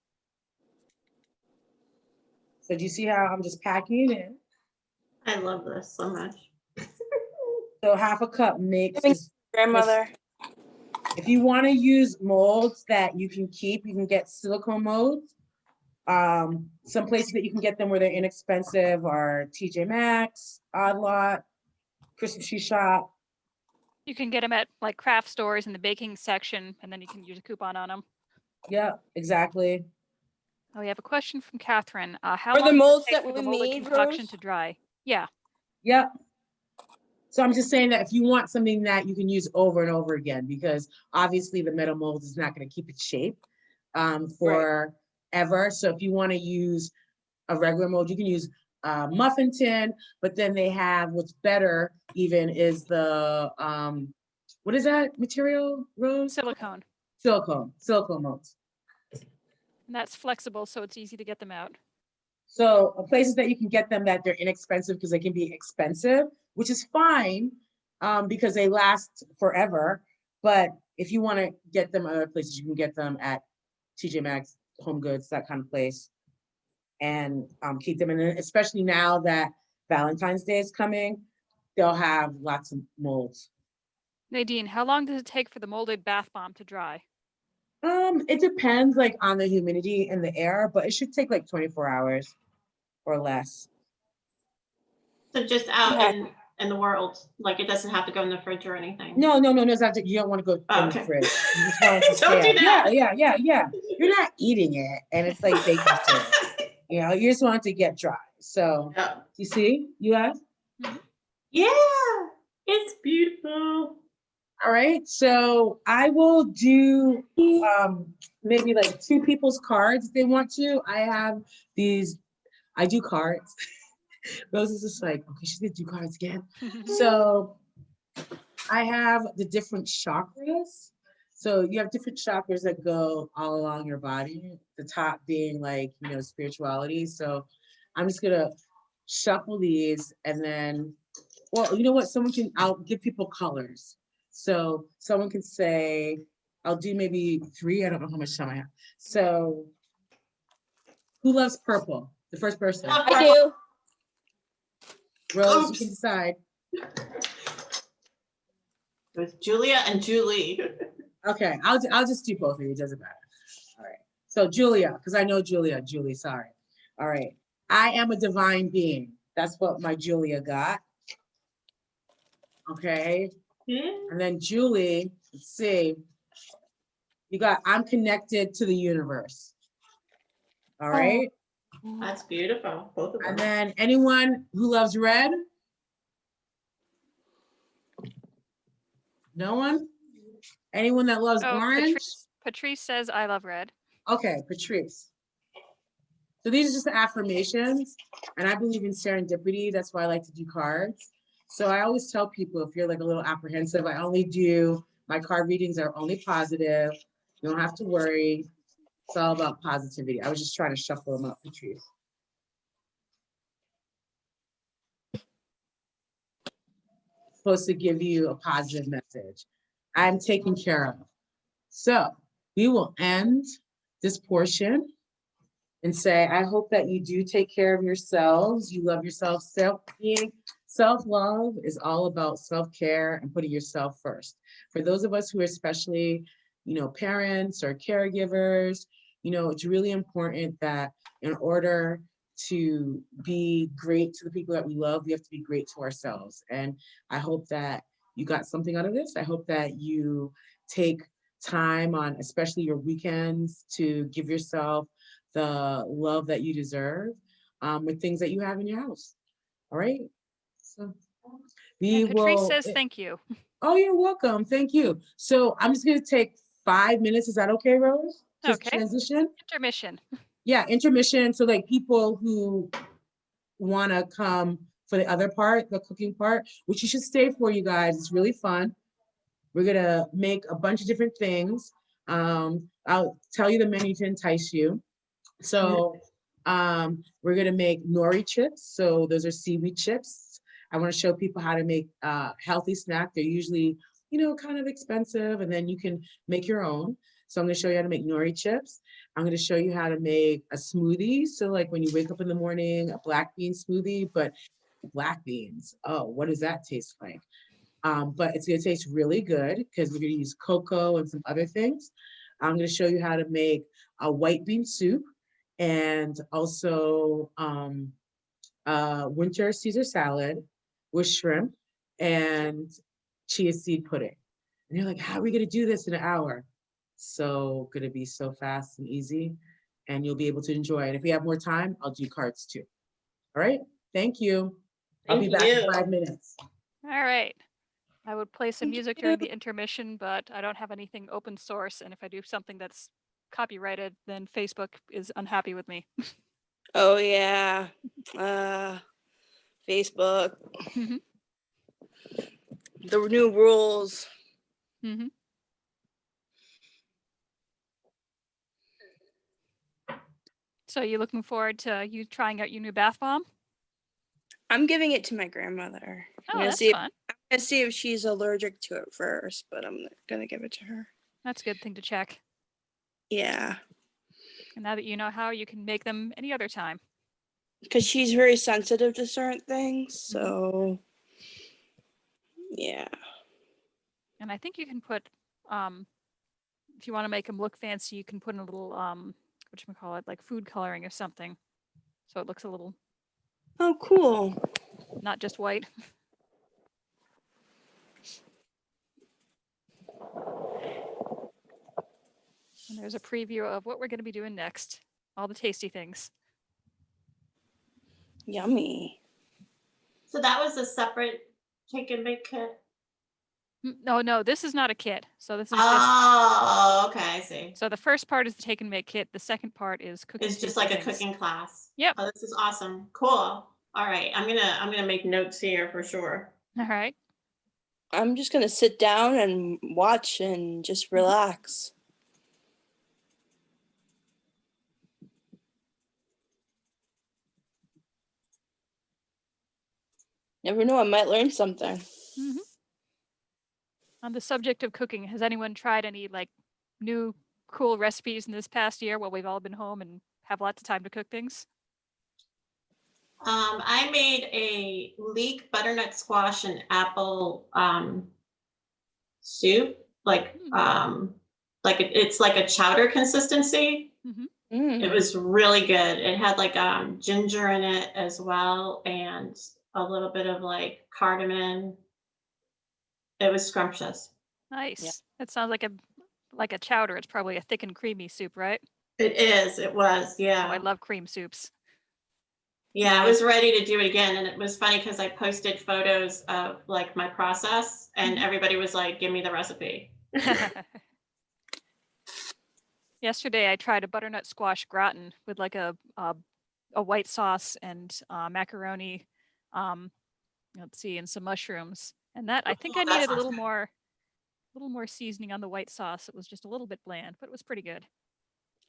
So do you see how I'm just packing it in? I love this so much. So half a cup makes Grandmother. If you want to use molds that you can keep, you can get silicone molds. Some places that you can get them where they're inexpensive are TJ Maxx, Odd Lot, Christmas Tree Shop. You can get them at like craft stores in the baking section, and then you can use a coupon on them. Yeah, exactly. Oh, we have a question from Catherine. How Are long the does it molds take that for the we molded made, concoction Rose? to dry? Yeah. Yep. So I'm just saying that if you want something that you can use over and over again, because obviously the metal mold is not going to keep its shape forever. So if you want to use a regular mold, you can use muffin tin, but then they have what's better even is the, what is that material, Rose? Silicone. silicone molds. And that's flexible, so it's easy to get them out. So places that you can get them that they're inexpensive because they can be expensive, which is fine because they last forever. But if you want to get them other places, you can get them at TJ Maxx, Home Goods, that kind of place, and keep them in. Especially now that Valentine's Day is coming, they'll have lots of molds. Nadine, how long does it take for the molded bath bomb to dry? It depends like on the humidity in the air, but it should take like 24 hours or less. So just out Yeah. in the world, like it doesn't have to go in the fridge or anything. No, it's not. You don't want to go Oh, in okay. the fridge. You just want it to Don't stay do out. that. Yeah. You're not eating it, and it's like baking soda. You know, you just want it to get dry. So, Yeah. you see, you have. Yeah, it's beautiful. All right. So I will do maybe like 2 people's cards if they want to. I have these. I do cards. Rose is just like, okay, she's gonna do cards again. So I have the different chakras. So you have different chakras that go all along your body. The top being like, spirituality. So I'm just gonna shuffle these and then, well, you know what? I'll give people colors. So someone can say, I'll do maybe 3. I don't know how much time I have. So who loves purple? The first person. I do. Rose, you Oops. can decide. With Julia and Julie. Okay, I'll just do both of you. It doesn't matter. All right. So Julia, because I know Julia. Julie, sorry. All right. I am a divine being. That's what my Julia got. Okay. Yeah. And then Julie, let's see. You got I'm connected to the universe. All right. That's beautiful. Both of them. And then anyone who loves red? No one? Anyone that loves Oh, orange? Patrice says, I love red. Okay, Patrice. So these are just the affirmations, and I believe in serendipity. That's why I like to do cards. So I always tell people if you're like a little apprehensive, my card readings are only positive. You don't have to worry. It's all about positivity. I was just trying to shuffle them up, Patrice. Supposed to give you a positive message. I'm taken care of. So we will end this portion and say, I hope that you do take care of yourselves. You love yourself. Self-love is all about self-care and putting yourself first. For those of us who are especially, parents or caregivers, it's really important that in order to be great to the people that we love, we have to be great to ourselves. And I hope that you got something out of this. I hope that you take time on, especially your weekends, to give yourself the love that you deserve with things that you have in your house. All right. So And Patrice says, thank you. Oh, you're welcome. Thank you. So I'm just going to take 5 minutes. Is that okay, Rose? Just Okay. transition. Intermission. Yeah, intermission. So like people who want to come for the other part, the cooking part, which you should stay for, you guys. It's really fun. We're going to make a bunch of different things. I'll tell you the menu to entice you. So we're gonna make nori chips. So those are seaweed chips. I want to show people how to make a healthy snack. They're usually, kind of expensive, and then you can make your own. So I'm gonna show you how to make nori chips. I'm gonna show you how to make a smoothie. So like when you wake up in the morning, a black bean smoothie, but black beans. Oh, what does that taste like? But it's gonna taste really good because we're gonna use cocoa and some other things. I'm gonna show you how to make a white bean soup and also winter Caesar salad with shrimp and chia seed pudding. And you're like, how are we gonna do this in an hour? So gonna be so fast and easy, and you'll be able to enjoy it. If we have more time, I'll do cards too. All right, thank you. I'll be back in 5 minutes. All right. I would play some music during the intermission, but I don't have anything open source. And if I do something that's copyrighted, then Facebook is unhappy with me. Oh yeah. Facebook. The new rules. So you looking forward to you trying out your new bath bomb? I'm giving it to my grandmother. Oh, I'm gonna that's see. fun. I'm gonna see if she's allergic to it first, but I'm gonna give it to her. That's a good thing to check. Yeah, And now that you know how, you can make them any other time. because she's very sensitive to certain things. So, yeah. And I think you can put, if you want to make them look fancy, you can put in a little, whatchamacallit, like food coloring or something. So it looks a little, Oh, cool. not just white. And there's a preview of what we're going to be doing next. All the tasty things. Yummy. So that was a separate take and bake kit? No, this is not a kit. So this is just, Oh, okay, I see. so the first part is the take and make kit. The second part is cooking. It's just tasty like a things. cooking class. Yep. Oh, this is awesome. Cool. All right, I'm gonna make notes here for sure. All right. I'm just gonna sit down and watch and just relax. Never know, I might learn something. Mm-hmm. On the subject of cooking, has anyone tried any like new cool recipes in this past year while we've all been home and have lots of time to cook things? I made a leek butternut squash and apple soup, it's like a chowder consistency. Mm-hmm. It was really good. It had like ginger in it as well, and a little bit of like cardamom. It was scrumptious. Nice. Yeah. That sounds like a chowder. It's probably a thick and creamy soup, right? It is. It was. Oh, Yeah. I love cream soups. Yeah, I was ready to do it again, and it was funny because I posted photos of like my process, and everybody was like, "Give me the recipe." Yesterday, I tried a butternut squash gratin with like a white sauce and macaroni. Let's see, and some mushrooms. And that I think I Oh, that needed a sounds little good. more seasoning on the white sauce. It was just a little bit bland, but it was pretty good.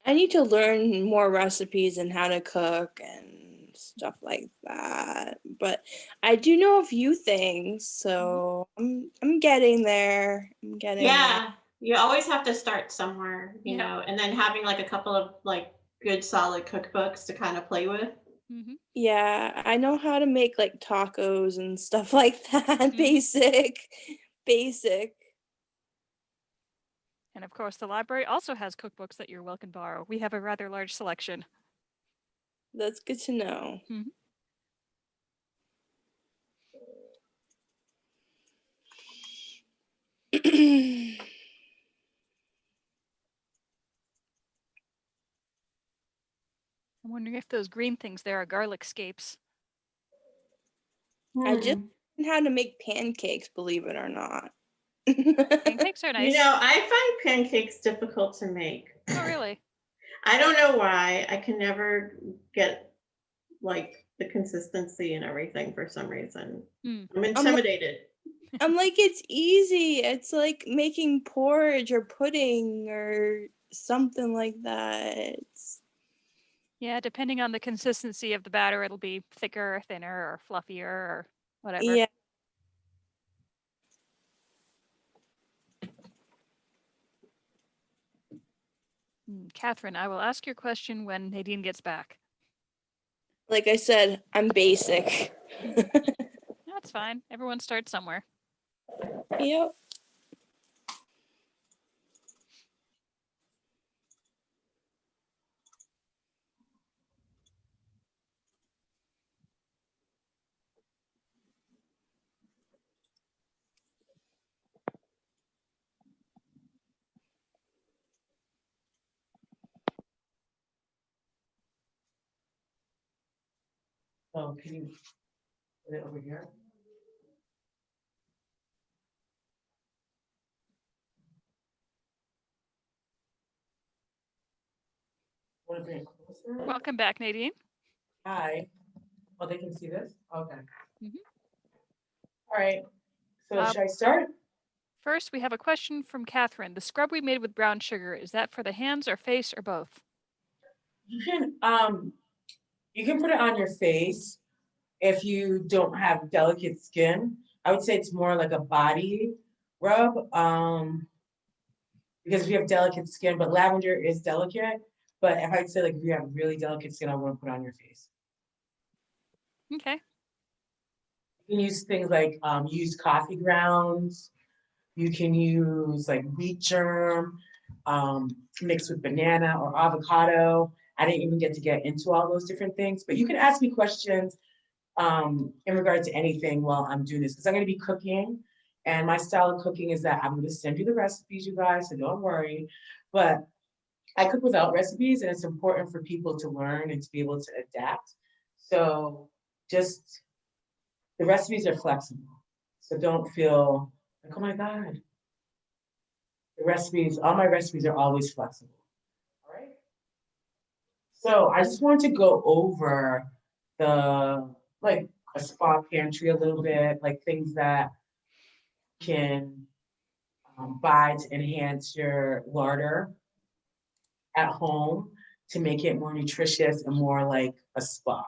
I need to learn more recipes and how to cook and stuff like that. But I do know a few things, so I'm getting there. I'm getting there. Yeah, you always have to start somewhere, you Yeah. know, and then having like a couple of like good solid cookbooks to kind of play with. Mm-hmm. Yeah, I know how to make like tacos and stuff like that. Basic. And of course, the library also has cookbooks that you're welcome to borrow. We have a rather large selection. That's good to know. Mm-hmm. I'm wondering if those green things there are garlic scapes. I just Hmm. learned how to make pancakes, believe it or not. Pancakes are nice. You know, I find pancakes difficult to make. Oh, really? I don't know why. I can never get like the consistency and everything for some reason. Hmm. I'm intimidated. I'm like, it's easy. It's like making porridge or pudding or something like that. Yeah, depending on the consistency of the batter, it'll be thicker, or thinner, or fluffier, or whatever. Yeah. Catherine, I will ask your question when Nadine gets back. Like I said, I'm basic. That's fine. Everyone starts somewhere. Yep. Oh, can you put it over here? Want to bring it closer? Welcome back, Nadine. Hi. Oh, they can see this? Okay. Mhm. All right. So Um, should I start? First, we have a question from Catherine. The scrub we made with brown sugar, is that for the hands or face or both? You can put it on your face if you don't have delicate skin. I would say it's more like a body rub, because if you have delicate skin, but lavender is delicate. But if I'd say like if you have really delicate skin, I wouldn't put it on your face. Okay. You can use things like use coffee grounds. You can use like wheat germ mixed with banana or avocado. I didn't even get into all those different things, but you can ask me questions in regard to anything while I'm doing this, because I'm going to be cooking. And my style of cooking is that I'm going to send you the recipes, you guys, so don't worry. But I cook without recipes, and it's important for people to learn and to be able to adapt. So just the recipes are flexible. So don't feel like, oh my God. The recipes, all my recipes are always flexible. All right. So I just wanted to go over the like a spa pantry a little bit, like things that can buy to enhance your larder at home to make it more nutritious and more like a spa.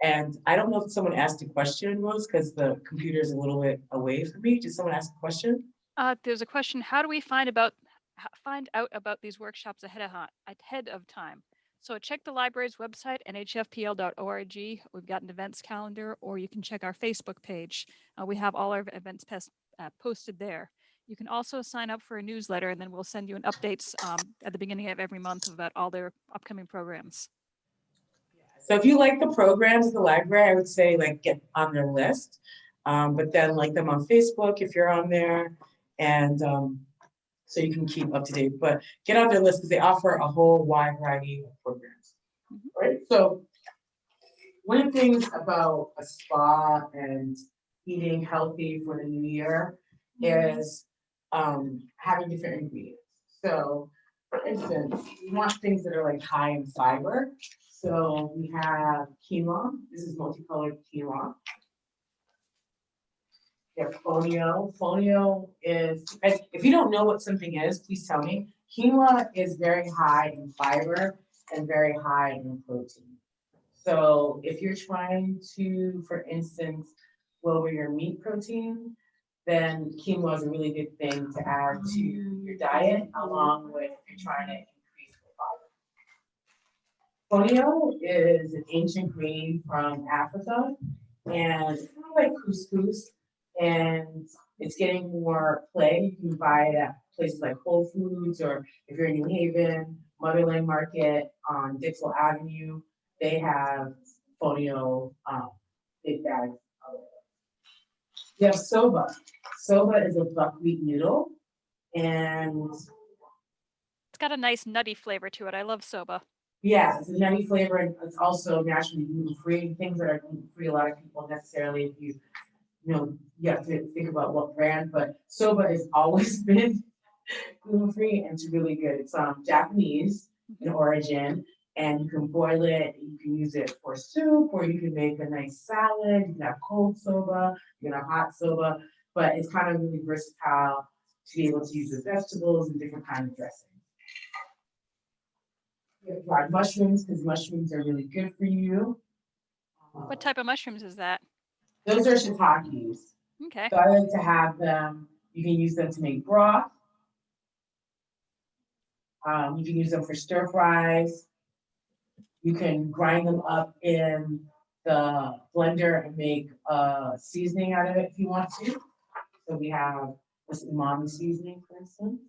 And I don't know if someone asked a question, Rose, because the computer is a little bit away from me. Did someone ask a question? There's a question. How do we find out about these workshops ahead of time? So check the library's website, nhfpl.org. We've got an events calendar, or you can check our Facebook page. We have all our events posted there. You can also sign up for a newsletter, and then we'll send you an updates at the beginning of every month about all their upcoming programs. So if you like the programs at the library, I would say like get on their list, but then like them on Facebook if you're on there, and so you can keep up to date. But get on their list because they offer a whole wide variety of programs. Right. So one of the things about a spa and eating healthy for the new year is having different ingredients. So for instance, you want things that are like high in fiber. So we have quinoa. This is multicolored quinoa. We have fonio. Fonio is, if you don't know what something is, please tell me. Quinoa is very high in fiber and very high in protein. So if you're trying to, for instance, lower your meat protein, then quinoa is a really good thing to add to your diet, along with if you're trying to increase the fiber. Fonio is an ancient grain from Africa, and it's kind of like couscous, and it's getting more play. You can buy it at places like Whole Foods, or if you're in New Haven, Motherland Market on Dixwell Avenue, they have fonio big bags of it. You have soba. Soba is a buckwheat noodle, and it's got a nice nutty flavor to it. I love soba. Yeah, it's a nutty flavor, and it's also naturally gluten-free. Things that are gluten-free, a lot of people necessarily, if you know, you have to think about what brand, but soba has always been gluten-free, and it's really good. It's Japanese in origin, and you can boil it, you can use it for soup, or you can make a nice salad, you can have cold soba, you can have hot soba, but it's kind of really versatile to be able to use the vegetables and different kinds of dressings. We have dried mushrooms, because mushrooms are really good for you. What type of mushrooms is that? Those are shiitakes. Okay. So I like to have them, you can use them to make broth. You can use them for stir fries. You can grind them up in the blender and make a seasoning out of it if you want to. So we have this umami seasoning, for instance.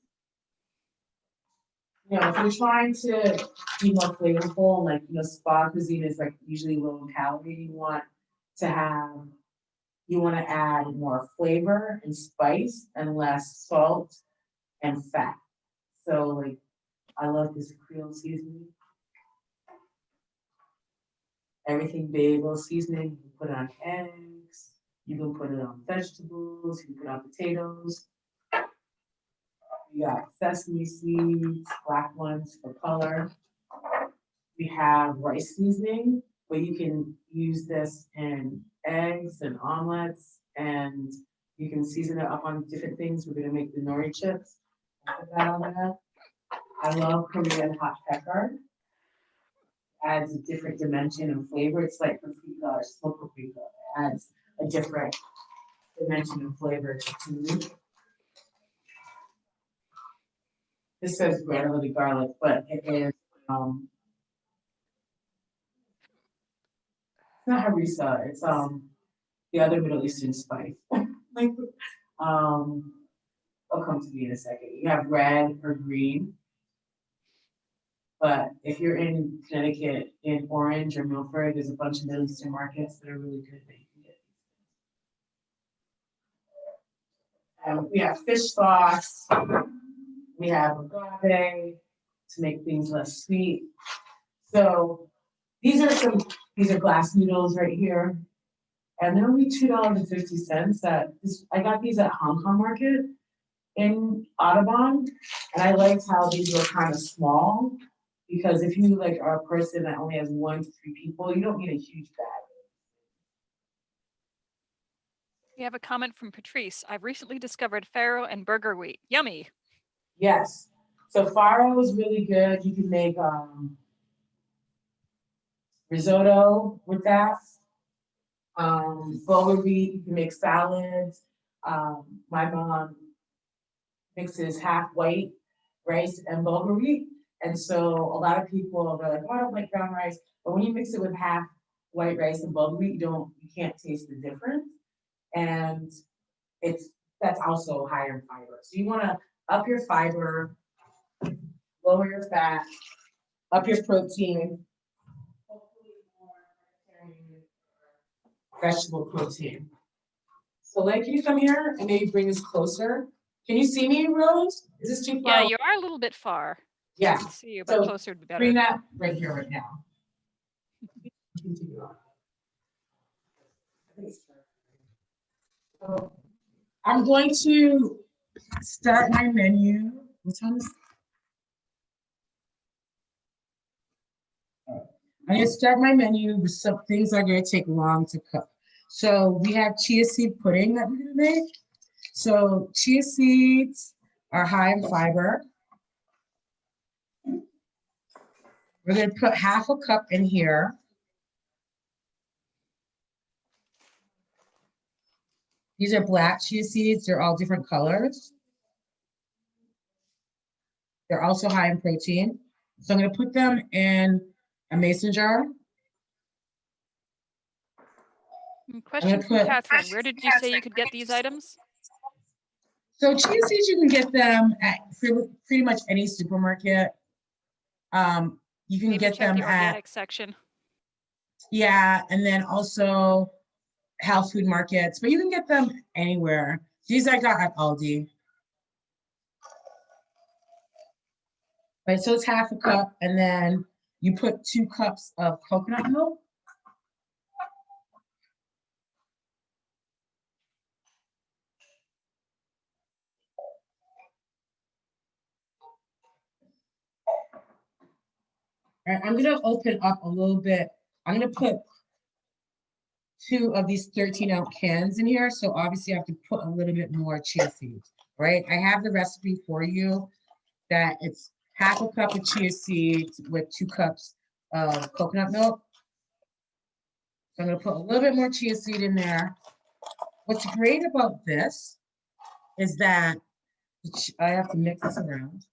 You know, if you're trying to be more flavorful, like, you know, spa cuisine is like usually low in calorie, you want to add more flavor and spice and less salt and fat. So like, I love this Creole seasoning. Everything bagel seasoning, you can put it on eggs, you can put it on vegetables, you can put it on potatoes. We got sesame seeds, black ones for color. We have rice seasoning, but you can use this in eggs and omelets, and you can season it up on different things. We're gonna make the nori chips. I'll put that on there. I love Korean hot pepper. adds a different dimension and flavor. It's like paprika or smoked paprika. It adds a different dimension and flavor to food. This says granulated garlic, but it is it's not harissa. It's the other Middle Eastern spice. Like it'll come to me in a second. You have red or green. But if you're in Connecticut, in Orange or Milford, there's a bunch of Middle Eastern markets that are really good that you can get. We have fish sauce. We have agave to make things less sweet. So these are glass noodles right here. And they're only $2.50 I got these at Hong Kong Market in Audubon. And I liked how these were kind of small. Because if you like are a person that only has 1 to 3 people, you don't need a huge bag. We have a comment from Patrice. I've recently discovered farro and burger wheat. Yummy. Yes. So farro is really good. You can make risotto with that. Bulgur wheat, you can make salads. My mom mixes half white rice and bulgur wheat. And so a lot of people, they're like, oh, I don't like brown rice. But when you mix it with half white rice and bulgur wheat, you can't taste the difference. And that's also higher in fiber. So you want to up your fiber, lower your fat, up your protein, hopefully more vegetable protein. So like, can you come here and maybe bring this closer? Can you see me, Rose? Is this too far? Yeah, you are a little bit far. Yeah. I can see you, but So closer would be better. bring that right here, right now. Continue on. So I'm going to start my menu. What time is it? I'm going to start my menu with some things that are going to take long to cook. So we have chia seed pudding that we're going to make. So chia seeds are high in fiber. We're going to put half a cup in here. These are black chia seeds. They're all different colors. They're also high in protein. So I'm going to put them in a mason jar. Question from Catherine. Where did you say you could get these items? So chia seeds, you can get them at pretty much any supermarket. You can Maybe get check them the at, organic section. yeah, and then also health food markets, but you can get them anywhere. These I got at Aldi. Right, so it's half a cup, and then you put 2 cups of coconut milk. And I'm gonna open up a little bit. I'm gonna put 2 of these 13-ounce cans in here, so obviously I have to put a little bit more chia seeds, right? I have the recipe for you that it's half a cup of chia seeds with 2 cups of coconut milk. So I'm gonna put a little bit more chia seed in there. What's great about this is that I have to mix this around.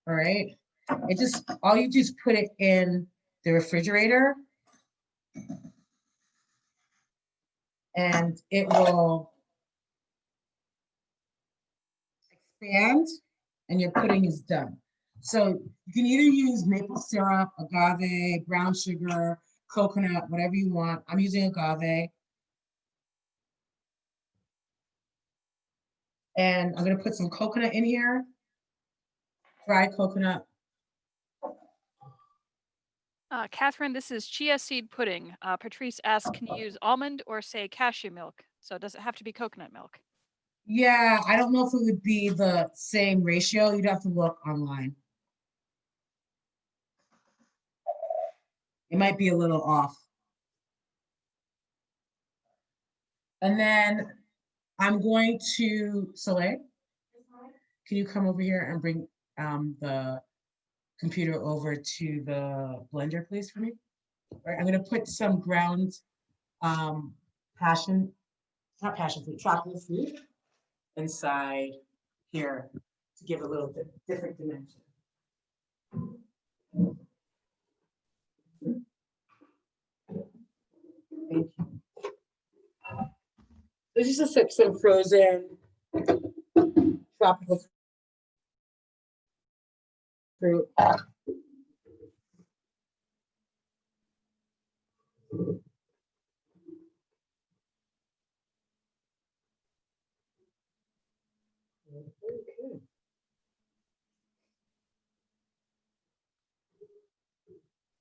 All right, all you do is put it in the refrigerator and it will expand and your pudding is done. So you can either use maple syrup, agave, brown sugar, coconut, whatever you want. I'm using agave. And I'm gonna put some coconut in here, dried coconut. Catherine, this is chia seed pudding. Patrice asked, can you use almond or say cashew milk? So does it have to be coconut milk? Yeah, I don't know if it would be the same ratio. You'd have to look online. It might be a little off. And then I'm going to, Soleil, can you come over here and bring the computer over to the blender, please, for me? All right, I'm gonna put some ground passion, not passion fruit, tropical fruit inside here to give a little bit different dimension. Thank you. This is just some frozen tropical fruit.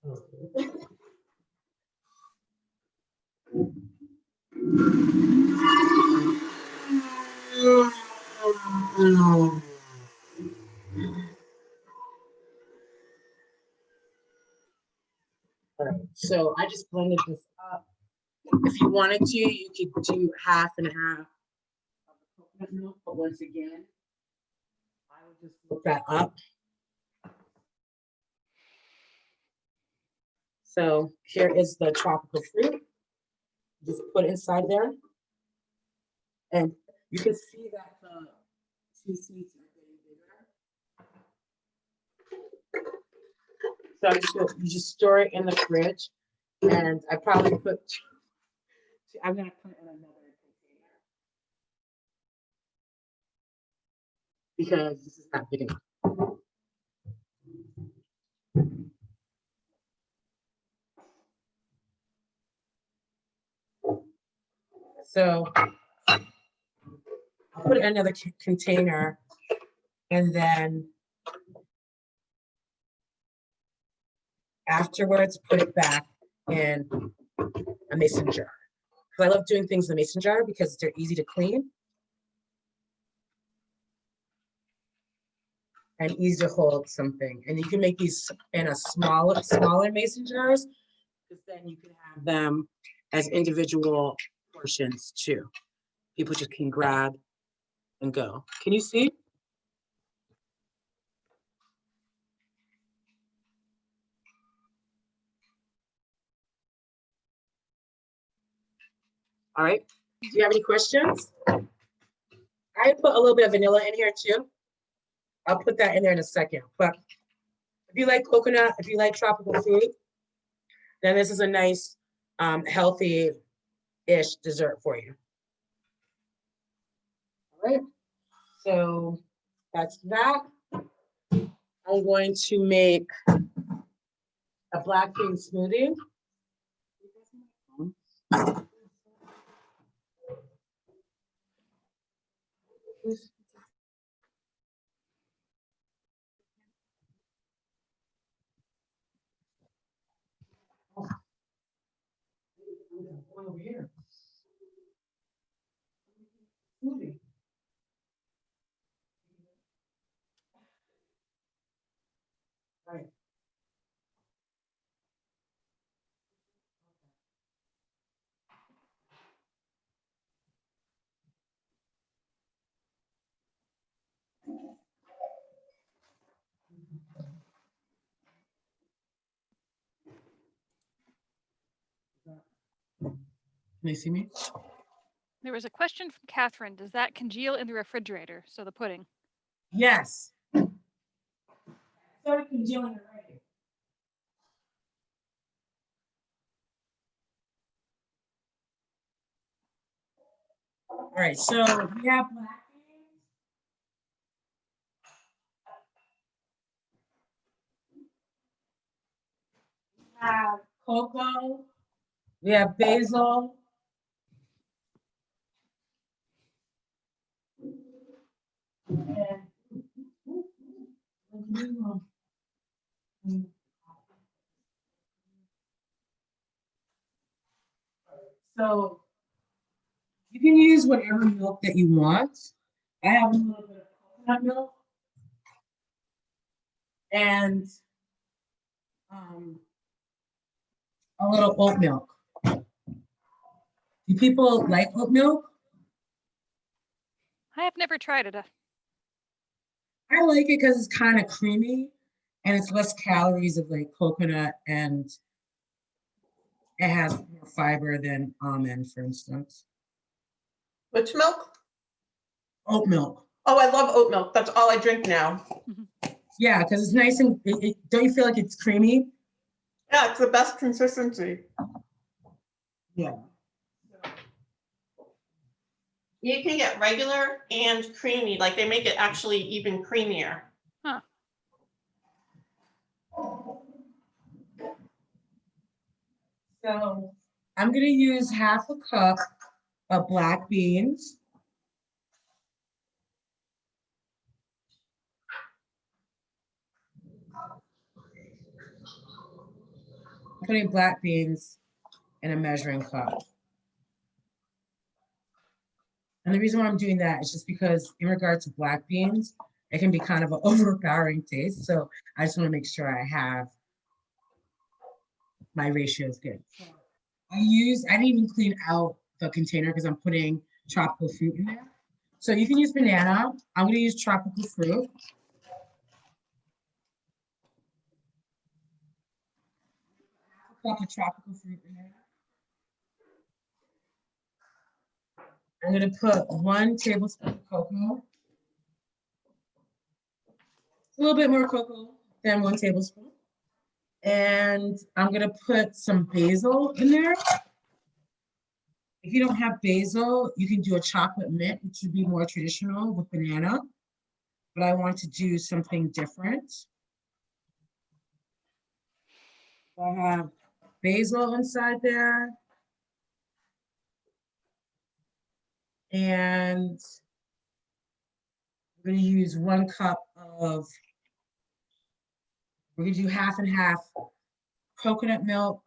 Okay. All right, so I just blended this up. If you wanted to, you could do half and half of the coconut milk, but once again, I would just look that up. So here is the tropical fruit. Just put it inside there. And you can see that the two seeds are getting bigger. So you just store it in the fridge. And I probably put, I'm gonna put it in another container. Because this is not big enough. So I'll put it in another container and then afterwards put it back in a mason jar. Because I love doing things in the mason jar because they're easy to clean and easy to hold something. And you can make these in a smaller mason jars because then you can have them as individual portions too. People just can grab and go. Can you see? All right. Do you have any questions? I put a little bit of vanilla in here too. I'll put that in there in a second. But if you like coconut, if you like tropical fruit, then this is a nice, healthy-ish dessert for you. All right. So that's that. I'm going to make a black bean smoothie. Over here. Smoothie. Right. Can you see me? There was a question from Catherine. Does that congeal in the refrigerator? So the pudding. Yes. Started congealing already. All right, so we have black beans. We have cocoa. We have basil. So you can use whatever milk that you want. I have a little bit of coconut milk and a little oat milk. Do people like oat milk? I have never tried it. I like it because it's kind of creamy and it's less calories of like coconut, and it has more fiber than almond, for instance. Which milk? Oat milk. Oh, I love oat milk. That's all I drink now. Yeah, because it's nice and don't you feel like it's creamy? Yeah, it's the best consistency. Yeah. You can get regular and creamy, like they make it actually even creamier. Huh. So I'm gonna use half a cup of black beans. Putting black beans in a measuring cup. And the reason why I'm doing that is just because in regard to black beans, it can be kind of an overpowering taste. So I just want to make sure I have my ratios good. I didn't even clean out the container because I'm putting tropical fruit in there. So you can use banana. I'm going to use tropical fruit. A cup of tropical fruit in there. I'm going to put 1 tablespoon of cocoa. A little bit more cocoa than 1 tablespoon. And I'm going to put some basil in there. If you don't have basil, you can do a chocolate mint, which would be more traditional with banana. But I want to do something different. So I have basil inside there. And I'm going to use 1 cup of, we're going to do half and half coconut milk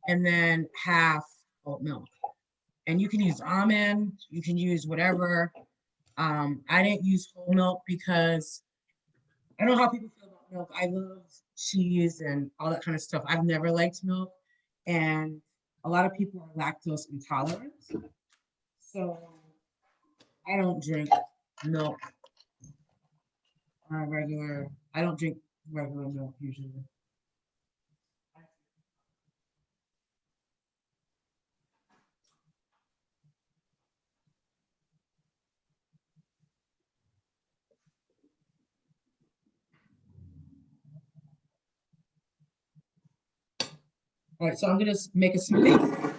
and then half oat milk. And you can use almond, you can use whatever. I didn't use whole milk because I don't know how people feel about milk. I love cheese and all that kind of stuff. I've never liked milk, and a lot of people are lactose intolerant. So I don't drink milk on a regular, I don't drink regular milk usually. All right, so I'm gonna make a smoothie.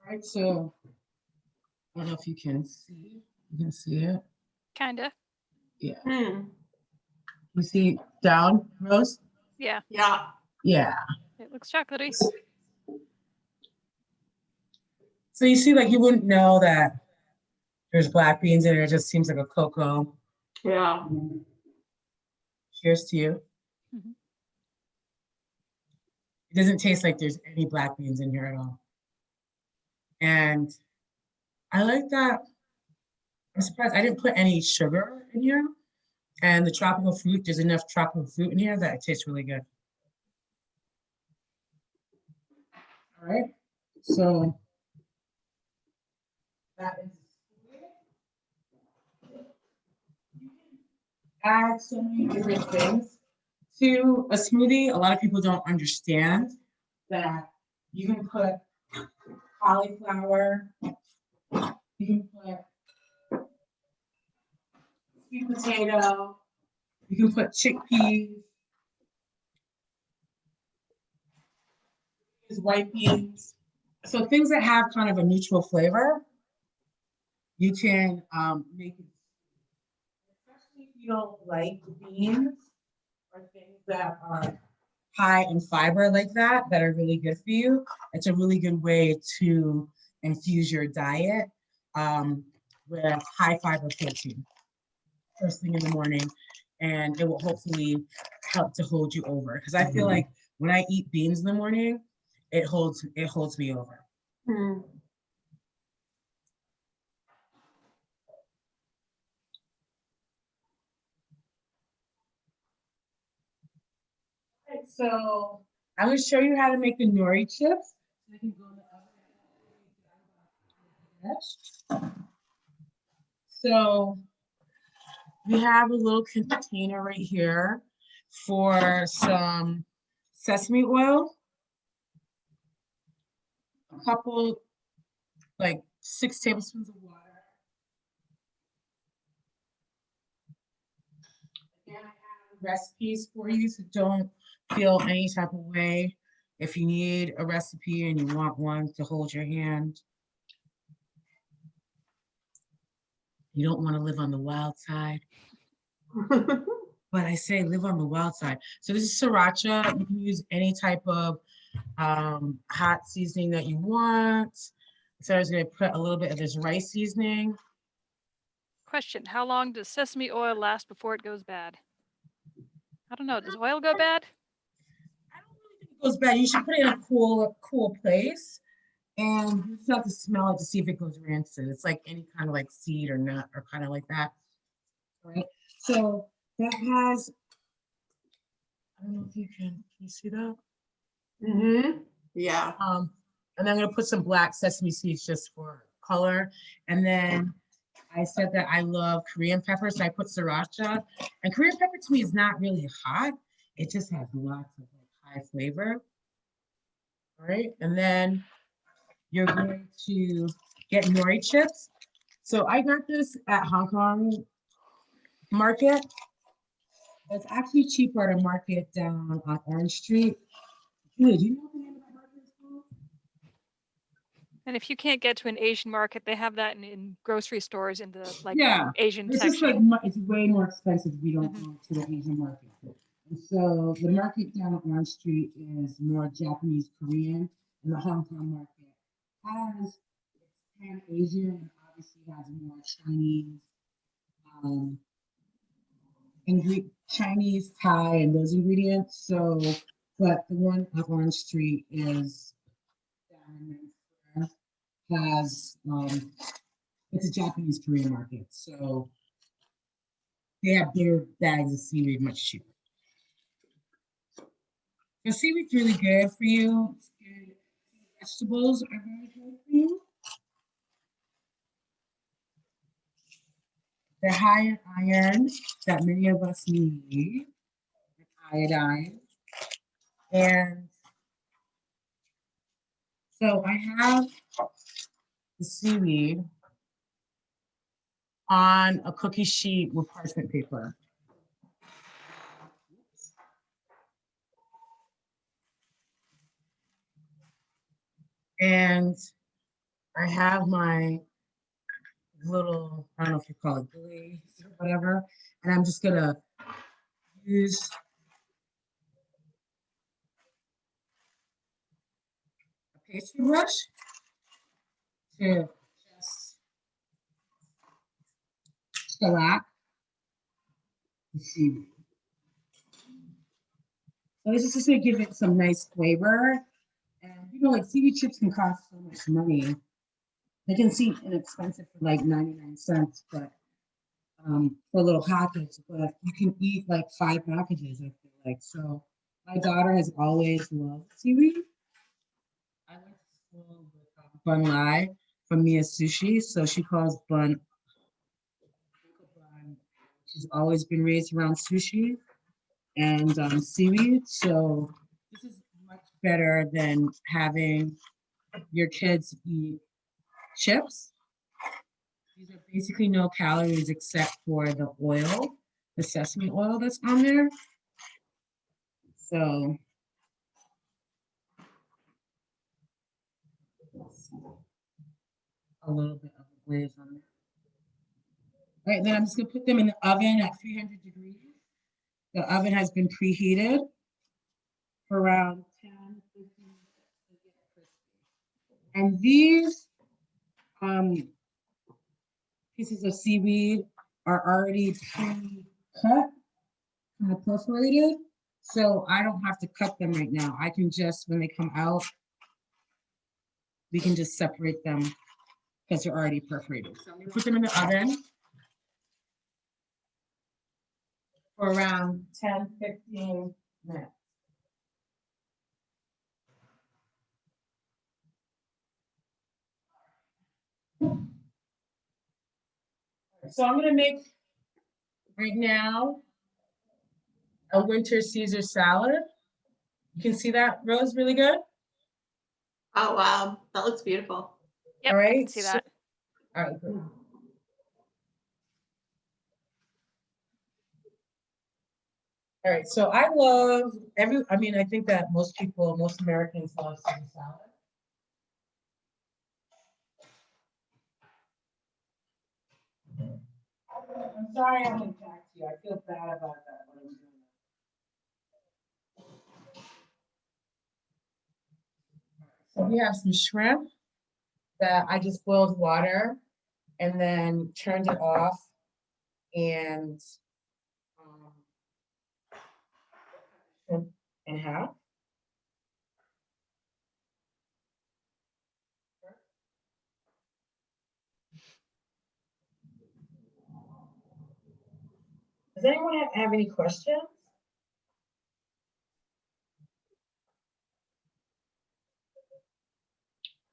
All right, so I don't know if you can see. You can see it. Kinda. Yeah. Hmm. You see down, Rose? Yeah. Yeah. Yeah. It looks chocolatey. So you see, like you wouldn't know that there's black beans in it. It just seems like a cocoa. Yeah. Cheers to you. Mhm. It doesn't taste like there's any black beans in here at all. And I like that. I'm surprised I didn't put any sugar in here. And the tropical fruit, there's enough tropical fruit in here that it tastes really good. All right. So that is add so many different things to a smoothie. A lot of people don't understand that you can put cauliflower, you can put sweet potato, you can put chickpeas, white beans. So things that have kind of a neutral flavor, you can make it, especially if you don't like beans. or things that are high in fiber like that are really good for you. It's a really good way to infuse your diet with high fiber protein first thing in the morning, and it will hopefully help to hold you over. Because I feel like when I eat beans in the morning, it holds me over. Hmm. Right, so I'm going to show you how to make the nori chips. So they can go in the oven. So we have a little container right here for some sesame oil, a couple, like 6 tablespoons of water. Again, I have recipes for you, so don't feel any type of way. If you need a recipe and you want one to hold your hand, you don't want to live on the wild side. But I say live on the wild side. So this is sriracha. You can use any type of hot seasoning that you want. So I was going to put a little bit of this rice seasoning. Question, how long does sesame oil last before it goes bad? I don't know, does oil go bad? I don't really think it goes bad. You should put it in a cool place. And you just have to smell it to see if it goes rancid. It's like any kind of like seed or nut or kind of like that. All right. So that has, I don't know if can you see that? Mm-hmm. Yeah. And I'm gonna put some black sesame seeds just for color. And then I said that I love Korean pepper, so I put sriracha. And Korean pepper to me is not really hot. It just has lots of like, high flavor. All right, and then you're going to get nori chips. So I got this at Hong Kong market. It's actually cheaper at a market down on Orange Street. Julie, do you know what the name of that market is called? And if you can't get to an Asian market, they have that in grocery stores in the like Yeah, Asian it's just like section. it's way more expensive if we don't Mhm. go to the Asian market. And so the market down on Orange Street is more Japanese Korean, and the Hong Kong market has pan Asian and obviously has more Chinese, um, Chinese, Thai, and those ingredients. So, but the one on Orange Street is down in Manhattan, has it's a Japanese Korean market. So they have bigger bags of seaweed, much cheaper. The seaweed's really good for you. Vegetables are very good for you. They're high in iron that many of us need, like iodine. And so I have the seaweed on a cookie sheet with parchment paper. And I have my little, I don't know if you call it glaze or whatever, and I'm just gonna use a pastry brush to just shellac the seaweed. So this is just gonna give it some nice flavor. And you know, like seaweed chips can cost so much money. They can seem inexpensive for like 99 cents, but for a little package, but you can eat like 5 packages, I feel like. So my daughter has always loved seaweed. I went to school with Bun Lai from Mia Sushi, so she calls bun. She's always been raised around sushi and seaweed, so this is much better than having your kids eat chips. These are basically no calories except for the oil, the sesame oil that's on there. So a little bit of the glaze on there. All right, then I'm just gonna put them in the oven at 300 degrees The oven has been preheated for around 10, 15 minutes to get crispy. And these pieces of seaweed are already pre-cut, kind of perforated. So I don't have to cut them right now. I can just, when they come out, we can just separate them because they're already perforated. So I'm gonna put them in the oven for around 10, 15 minutes. So I'm gonna make right now a winter Caesar salad. You can see that, Rose, really good? Oh, wow. That looks beautiful. Yep, All I can right, see so- that. All right, good. All right, so I love I mean, I think that most people, most Americans love Caesar salad. I'm sorry I didn't talk to you. I feel bad about that. When I'm doing that. So we have some shrimp that I just boiled water and then turned it off and shrimp in half. Does anyone have any questions?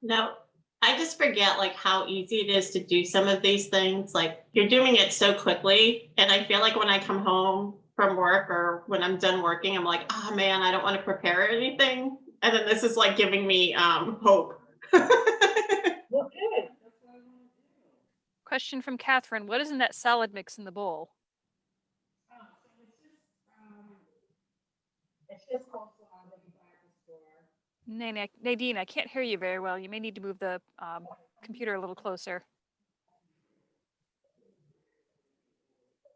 No, I just forget like how easy it is to do some of these things. Like you're doing it so quickly. And I feel like when I come home from work or when I'm done working, I'm like, oh man, I don't want to prepare anything. And then this is like giving me hope. Well, good. That's what I want to do. Question from Catherine. What is in that salad mix in the bowl? So it's just coleslaw that you buy at the store. Nadine, I can't hear you very well. You may need to move the computer a little closer.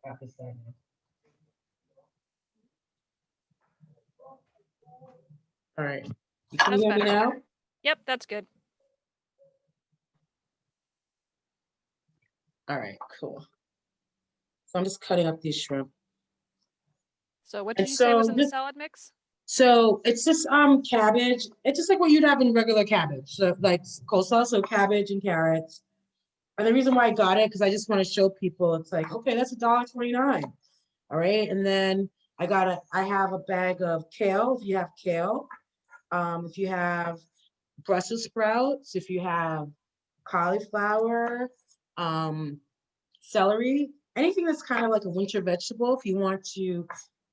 At the store. All right. Can you That's hear me better. now? Yep, that's good. All right, cool. So I'm just cutting up these shrimp. So what And did you say was so in the this- salad mix? So it's just cabbage. It's just like what you'd have in regular cabbage. So like coleslaw, so cabbage and carrots. And the reason why I got it, because I just want to show people, it's like, okay, that's $1.29. All right. And then I have a bag of kale, if you have kale. If you have Brussels sprouts, if you have cauliflower, celery, anything that's kind of like a winter vegetable, if you want to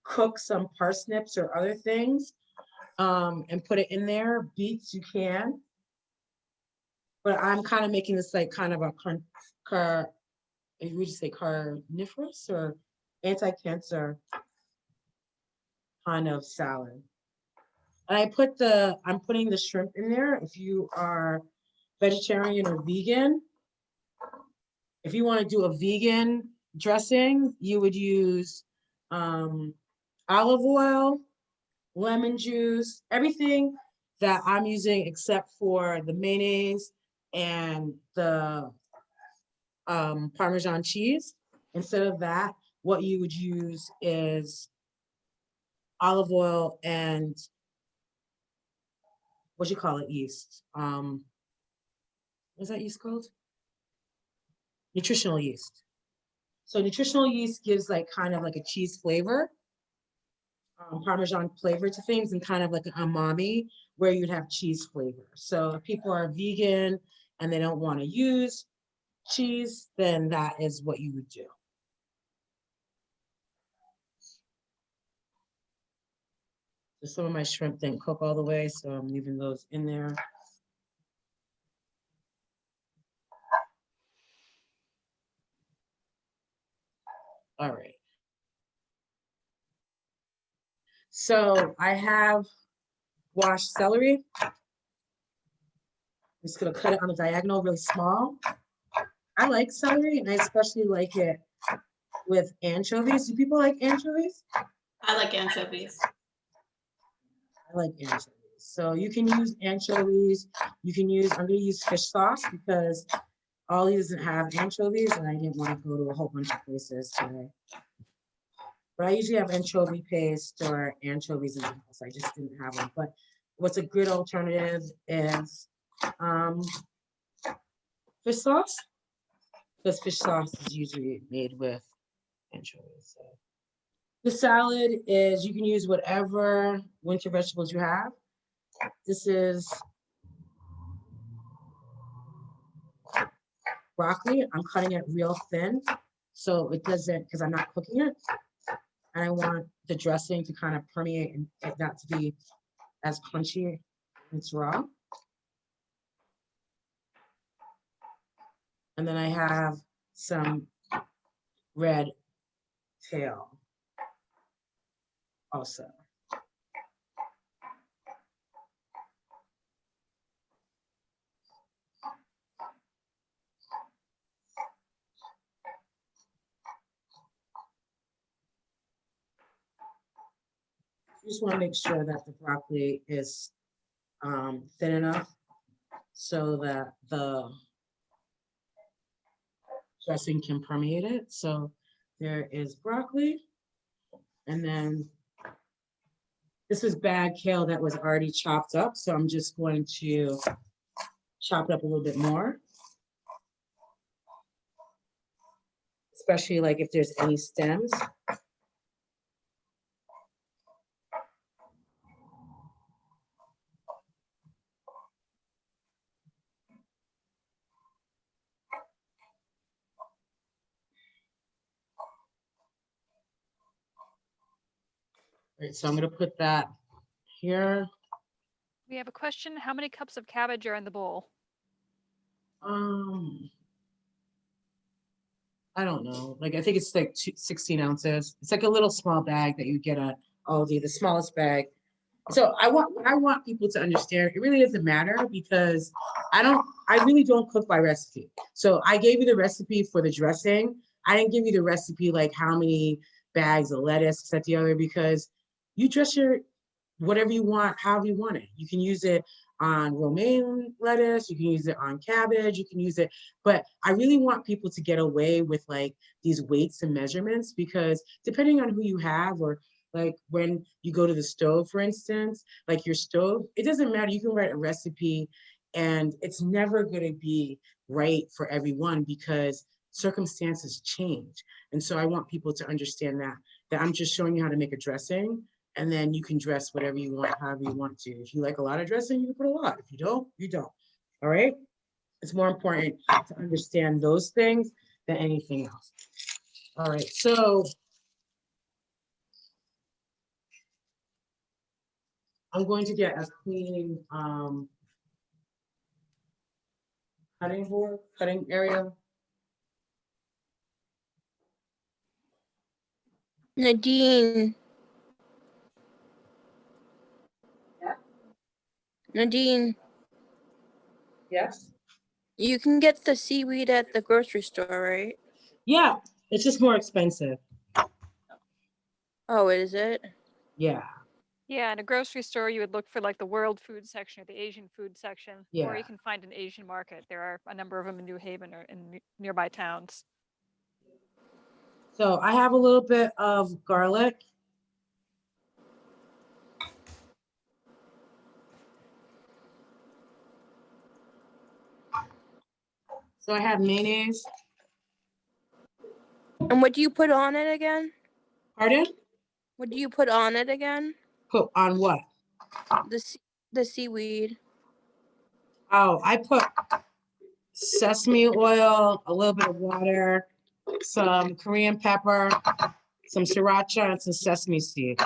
cook some parsnips or other things, and put it in there. Beets, you can. But I'm kind of making this like kind of a would you say carnivorous or anti-cancer kind of salad. And I'm putting the shrimp in there. If you are vegetarian or vegan, if you want to do a vegan dressing, you would use olive oil, lemon juice, everything that I'm using except for the mayonnaise and the Parmesan cheese. Instead of that, what you would use is olive oil and what you call it, yeast. What's that yeast called? Nutritional yeast. So nutritional yeast gives like kind of like a cheese flavor, Parmesan flavor to things, and kind of like an umami where you'd have cheese flavor. So if people are vegan and they don't want to use cheese, then that is what you would do. So some of my shrimp didn't cook all the way, so I'm leaving those in there. All right. So I have washed celery. I'm just gonna cut it on the diagonal really small. I like celery and I especially like it with anchovies. Do people like anchovies? I like anchovies. I like anchovies. So you can use anchovies. You can use, I'm gonna use fish sauce because Ollie doesn't have anchovies and I didn't want to go to a whole bunch of places today. But I usually have anchovy paste or anchovies in the house. I just didn't have them. But what's a good alternative is fish sauce. Because fish sauce is usually made with anchovies. So. The salad is, you can use whatever winter vegetables you have. This is broccoli. I'm cutting it real thin so it doesn't, because I'm not cooking it. And I want the dressing to kind of permeate and it not to be as crunchy when it's raw. And then I have some red tail also. Just want to make sure that the broccoli is thin enough so that the dressing can permeate it. So there is broccoli. And then this is bagged kale that was already chopped up. So I'm just going to chop it up a little bit more. Especially like if there's any stems. All right, so I'm going to put that here. We have a question. How many cups of cabbage are in the bowl? I don't know. Like, I think it's like 16 ounces. It's like a little small bag that you get at Aldi, the smallest bag. So I want people to understand it really doesn't matter because I really don't cook by recipe. So I gave you the recipe for the dressing. I didn't give you the recipe like how many bags of lettuce, that the other, because you dress your whatever you want, however you want it. You can use it on romaine lettuce, you can use it on cabbage, you can use it, but I really want people to get away with like these weights and measurements because depending on who you have or like when you go to the stove, for instance, like your stove, it doesn't matter. You can write a recipe and it's never going to be right for everyone because circumstances change. And so I want people to understand that I'm just showing you how to make a dressing and then you can dress whatever you want, however you want to. If you like a lot of dressing, you can put a lot. If you don't, you don't. All right? It's more important to understand those things than anything else. All right, so I'm going to get a clean cutting area. Nadine. Yeah. Nadine, Yes. you can get the seaweed at the grocery store, right? Yeah, it's just more expensive. Oh, is it? Yeah. Yeah, in a grocery store, you would look for like the world food section or the Asian food section, or Yeah. you can find an Asian market. There are a number of them in New Haven or in nearby towns. So I have a little bit of garlic. So I have mayonnaise. And what do you put on it again? Pardon? What do you put on it again? Put on what? The seaweed. Oh, I put sesame oil, a little bit of water, some Korean pepper, some sriracha, and some sesame seed.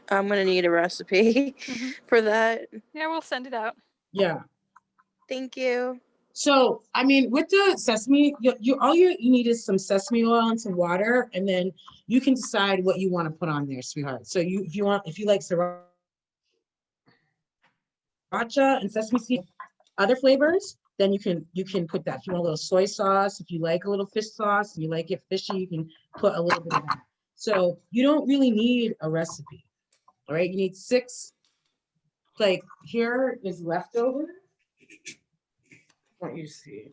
I'm gonna need a recipe for that. Yeah, we'll send it out. Yeah. Thank you. So, I mean, with the sesame, all you need is some sesame oil and some water, and then you can decide what you want to put on there, sweetheart. So if you like sriracha and sesame seed, other flavors, then you can put that. If you want a little soy sauce, if you like a little fish sauce, and you like it fishy, you can put a little bit of that. So you don't really need a recipe. All right, you need 6. Like here is leftover. I want you to see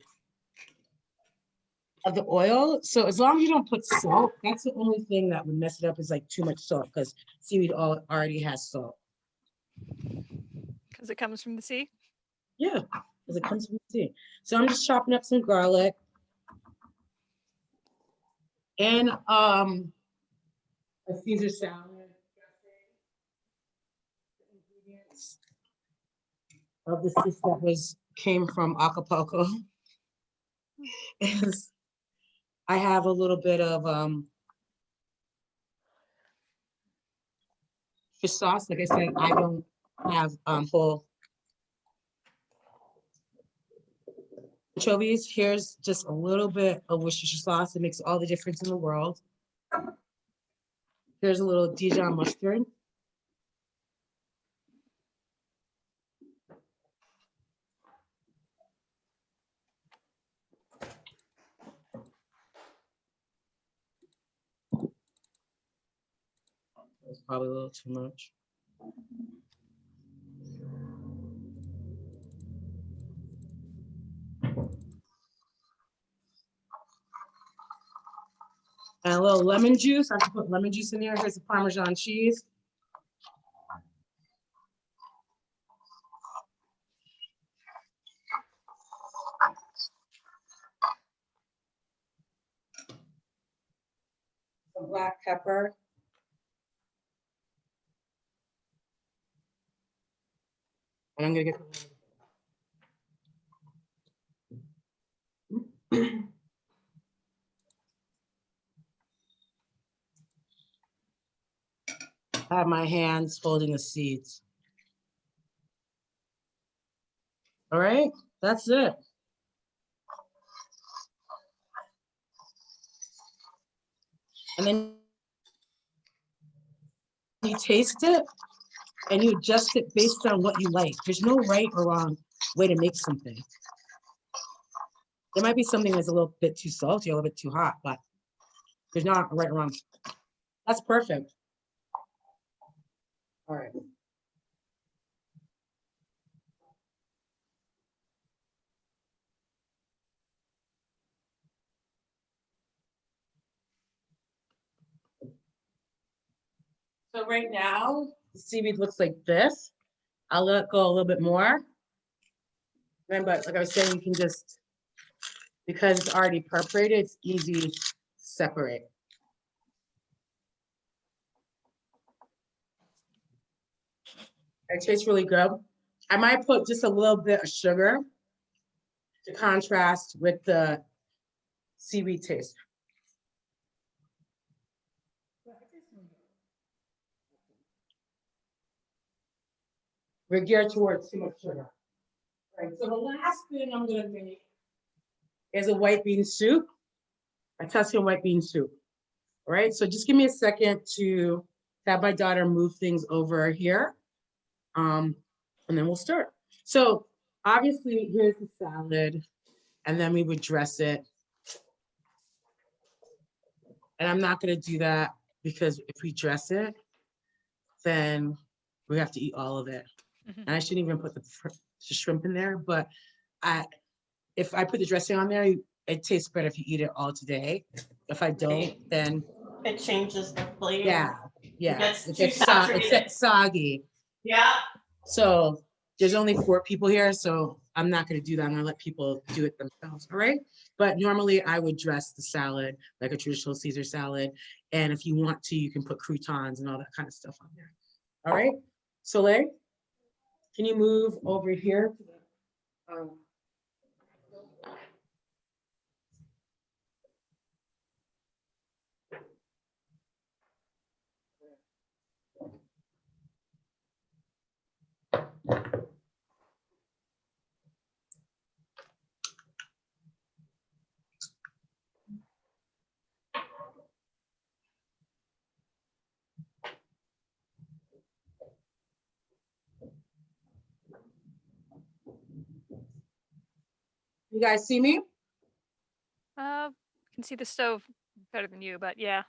of the oil. So as long as you don't put salt, that's the only thing that would mess it up is like too much salt because seaweed already has salt. Because it comes from the sea. Yeah, because it comes from the sea. So I'm just chopping up some garlic and a Caesar salad. Ingredients of this dish that came from Acapulco is I have a little bit of fish sauce. Like I said, I don't have whole anchovies. Here's just a little bit of Worcestershire sauce. It makes all the difference in the world. Here's a little Dijon mustard. That's probably a little too much. And a little lemon juice. I can put lemon juice in there. Here's the Parmesan cheese. Some black pepper. And I'm gonna get I have my hands holding the seeds. All right, that's it. And then you taste it and you adjust it based on what you like. There's no right or wrong way to make something. There might be something that's a little bit too salty, a little bit too hot, but there's not a right or wrong. That's perfect. All right. So right now, the seaweed looks like this. I'll let it go a little bit more. Then, but like I was saying, you can just, because it's already perforated, it's easy to separate. It tastes really good. I might put just a little bit of sugar to contrast with the seaweed taste. We're geared towards too much sugar. All right, so the last thing I'm gonna make is a white bean soup, a Tuscan white bean soup. All right, so just give me a second to have my daughter move things over here. And then we'll start. So obviously here's the salad, and then we would dress it. And I'm not gonna do that because if we dress it, then we have to eat all of it. And I shouldn't even put the shrimp in there, but if I put the dressing on there, it tastes better if you eat it all today. If I don't, then It changes the flavor. yeah, gets it too gets saturated. soggy. Yeah. So there's only 4 people here, so I'm not gonna do that. I'm gonna let people do it themselves, all right? But normally I would dress the salad like a traditional Caesar salad. And if you want to, you can put croutons and all that kind of stuff on there. All right, Soleil, can you move over here? You guys see me? Can see the stove better than you, but yeah.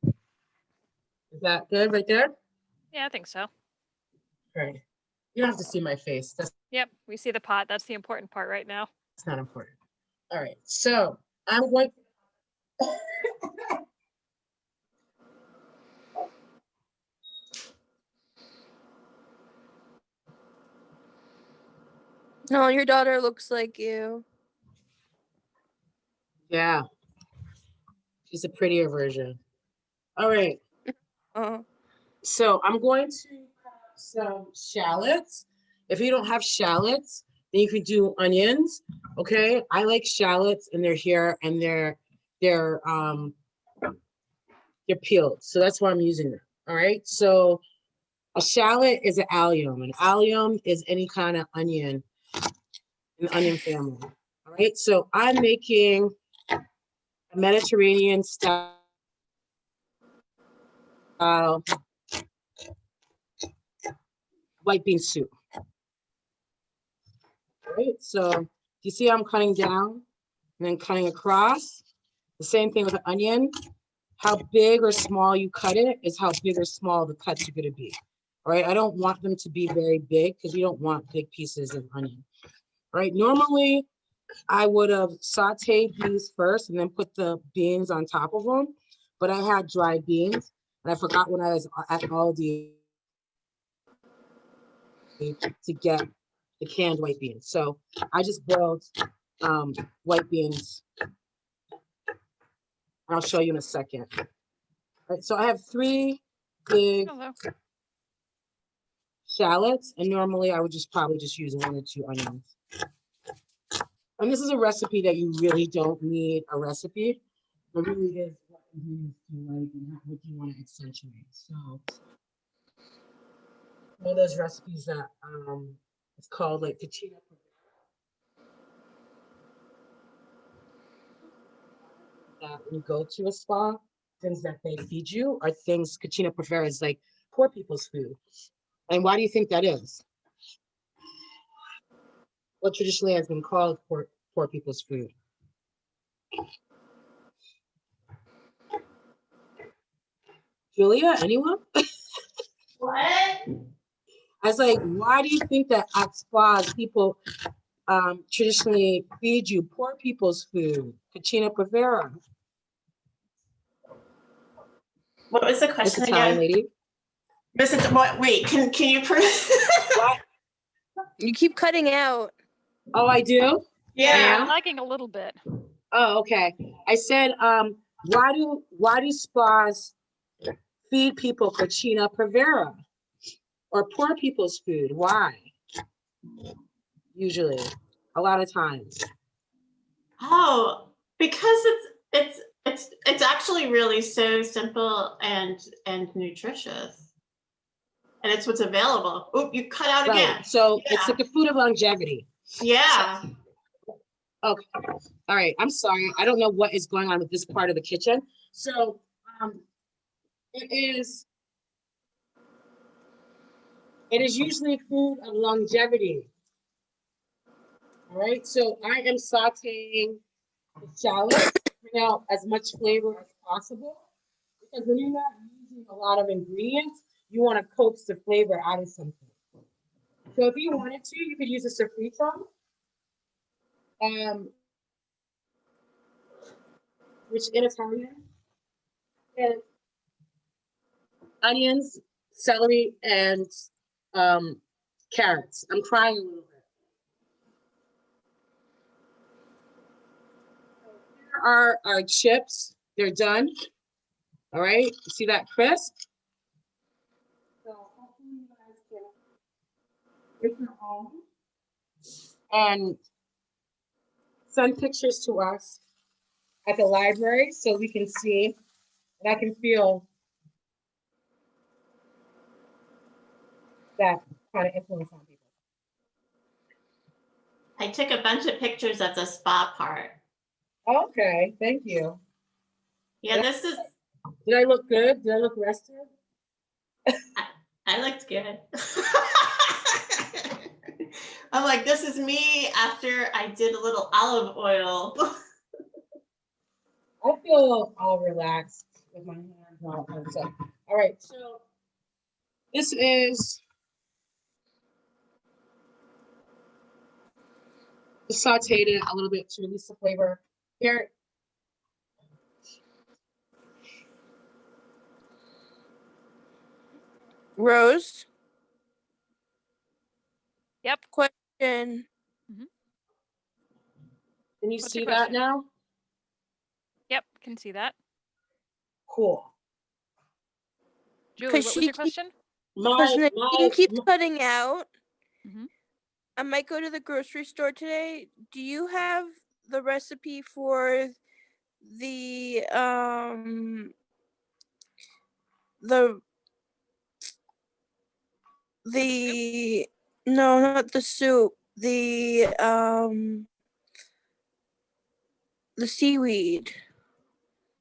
Is that good right there? Yeah, I think so. Right. You don't have to see my face. That's Yep, we see the pot. That's the important part right now. not important. All right. So I'm going. No, your daughter looks like you. Yeah. She's a prettier version. All right. Oh, So I'm going to have some shallots. If you don't have shallots, then you can do onions. Okay. I like shallots and they're here and they're peeled. So that's why I'm using them. All right. So a shallot is an allium. An allium is any kind of onion, an onion family. All right. So I'm making a Mediterranean style white bean soup. All right. So you see how I'm cutting down and then cutting across? The same thing with the onion. How big or small you cut it is how big or small the cuts are going to be. All right. I don't want them to be very big because you don't want big pieces of onion. All right. Normally, I would have sauteed these first and then put the beans on top of them. But I had dried beans and I forgot when I was at Aldi to get the canned white beans. So I just boiled white beans. I'll show you in a second. All right, so I have 3 big Hello. shallots, and normally I would probably just use 1 or 2 onions. And this is a recipe that you really don't need a recipe. It really is what ingredients you like and what you want to accentuate. So one of those recipes that it's called like cucina. That when you go to a spa, things that they feed you are things cucina prefera is like poor people's food. And why do you think that is? What traditionally has been called poor people's food? Julia, anyone? What? I was like, why do you think that at spas people traditionally feed you poor people's food? Cucina prefera. What was the This question Italian again? lady. What? Wait, can you What? you keep cutting out. Oh, I do? Yeah. am? Lagging a little bit. Oh, okay. I said, why do spas feed people cucina prefera or poor people's food? Why? Usually, a lot of times. Oh, because it's actually really so simple and nutritious. And it's what's available. Oh, you cut out again. Right. So Yeah. it's like a food of longevity. Yeah. Okay. All right. I'm sorry. I don't know what is going on with this part of the kitchen. So it is usually food of longevity. All right. So I am sauteing the shallot to bring out as much flavor as possible. Because when you're not using a lot of ingredients, you want to coax the flavor out of something. So if you wanted to, you could use a sofrito. Which in Italian is onions, celery, and carrots. I'm crying a little bit. Here are our chips. They're done. All right. You see that crisp? So hopefully you guys can get your own and send pictures to us at the library so we can see and I can feel that kind of influence on people. I took a bunch of pictures at the spa part. Okay, thank you. Yeah, this is, Did I look good? Did I look rested? I looked good. I'm like, this is me after I did a little olive oil. I feel all relaxed with my hands all on stuff. All right, so this is sauteed it a little bit to release the flavor. Here, Rose, Yep. question. can you What's your see that question? now? Yep, can see that. Cool. Julie, Because what was your question? because Nadine keeps cutting out. Mhm. I might go to the grocery store today. Do you have the recipe for the the the no, not the soup. The seaweed.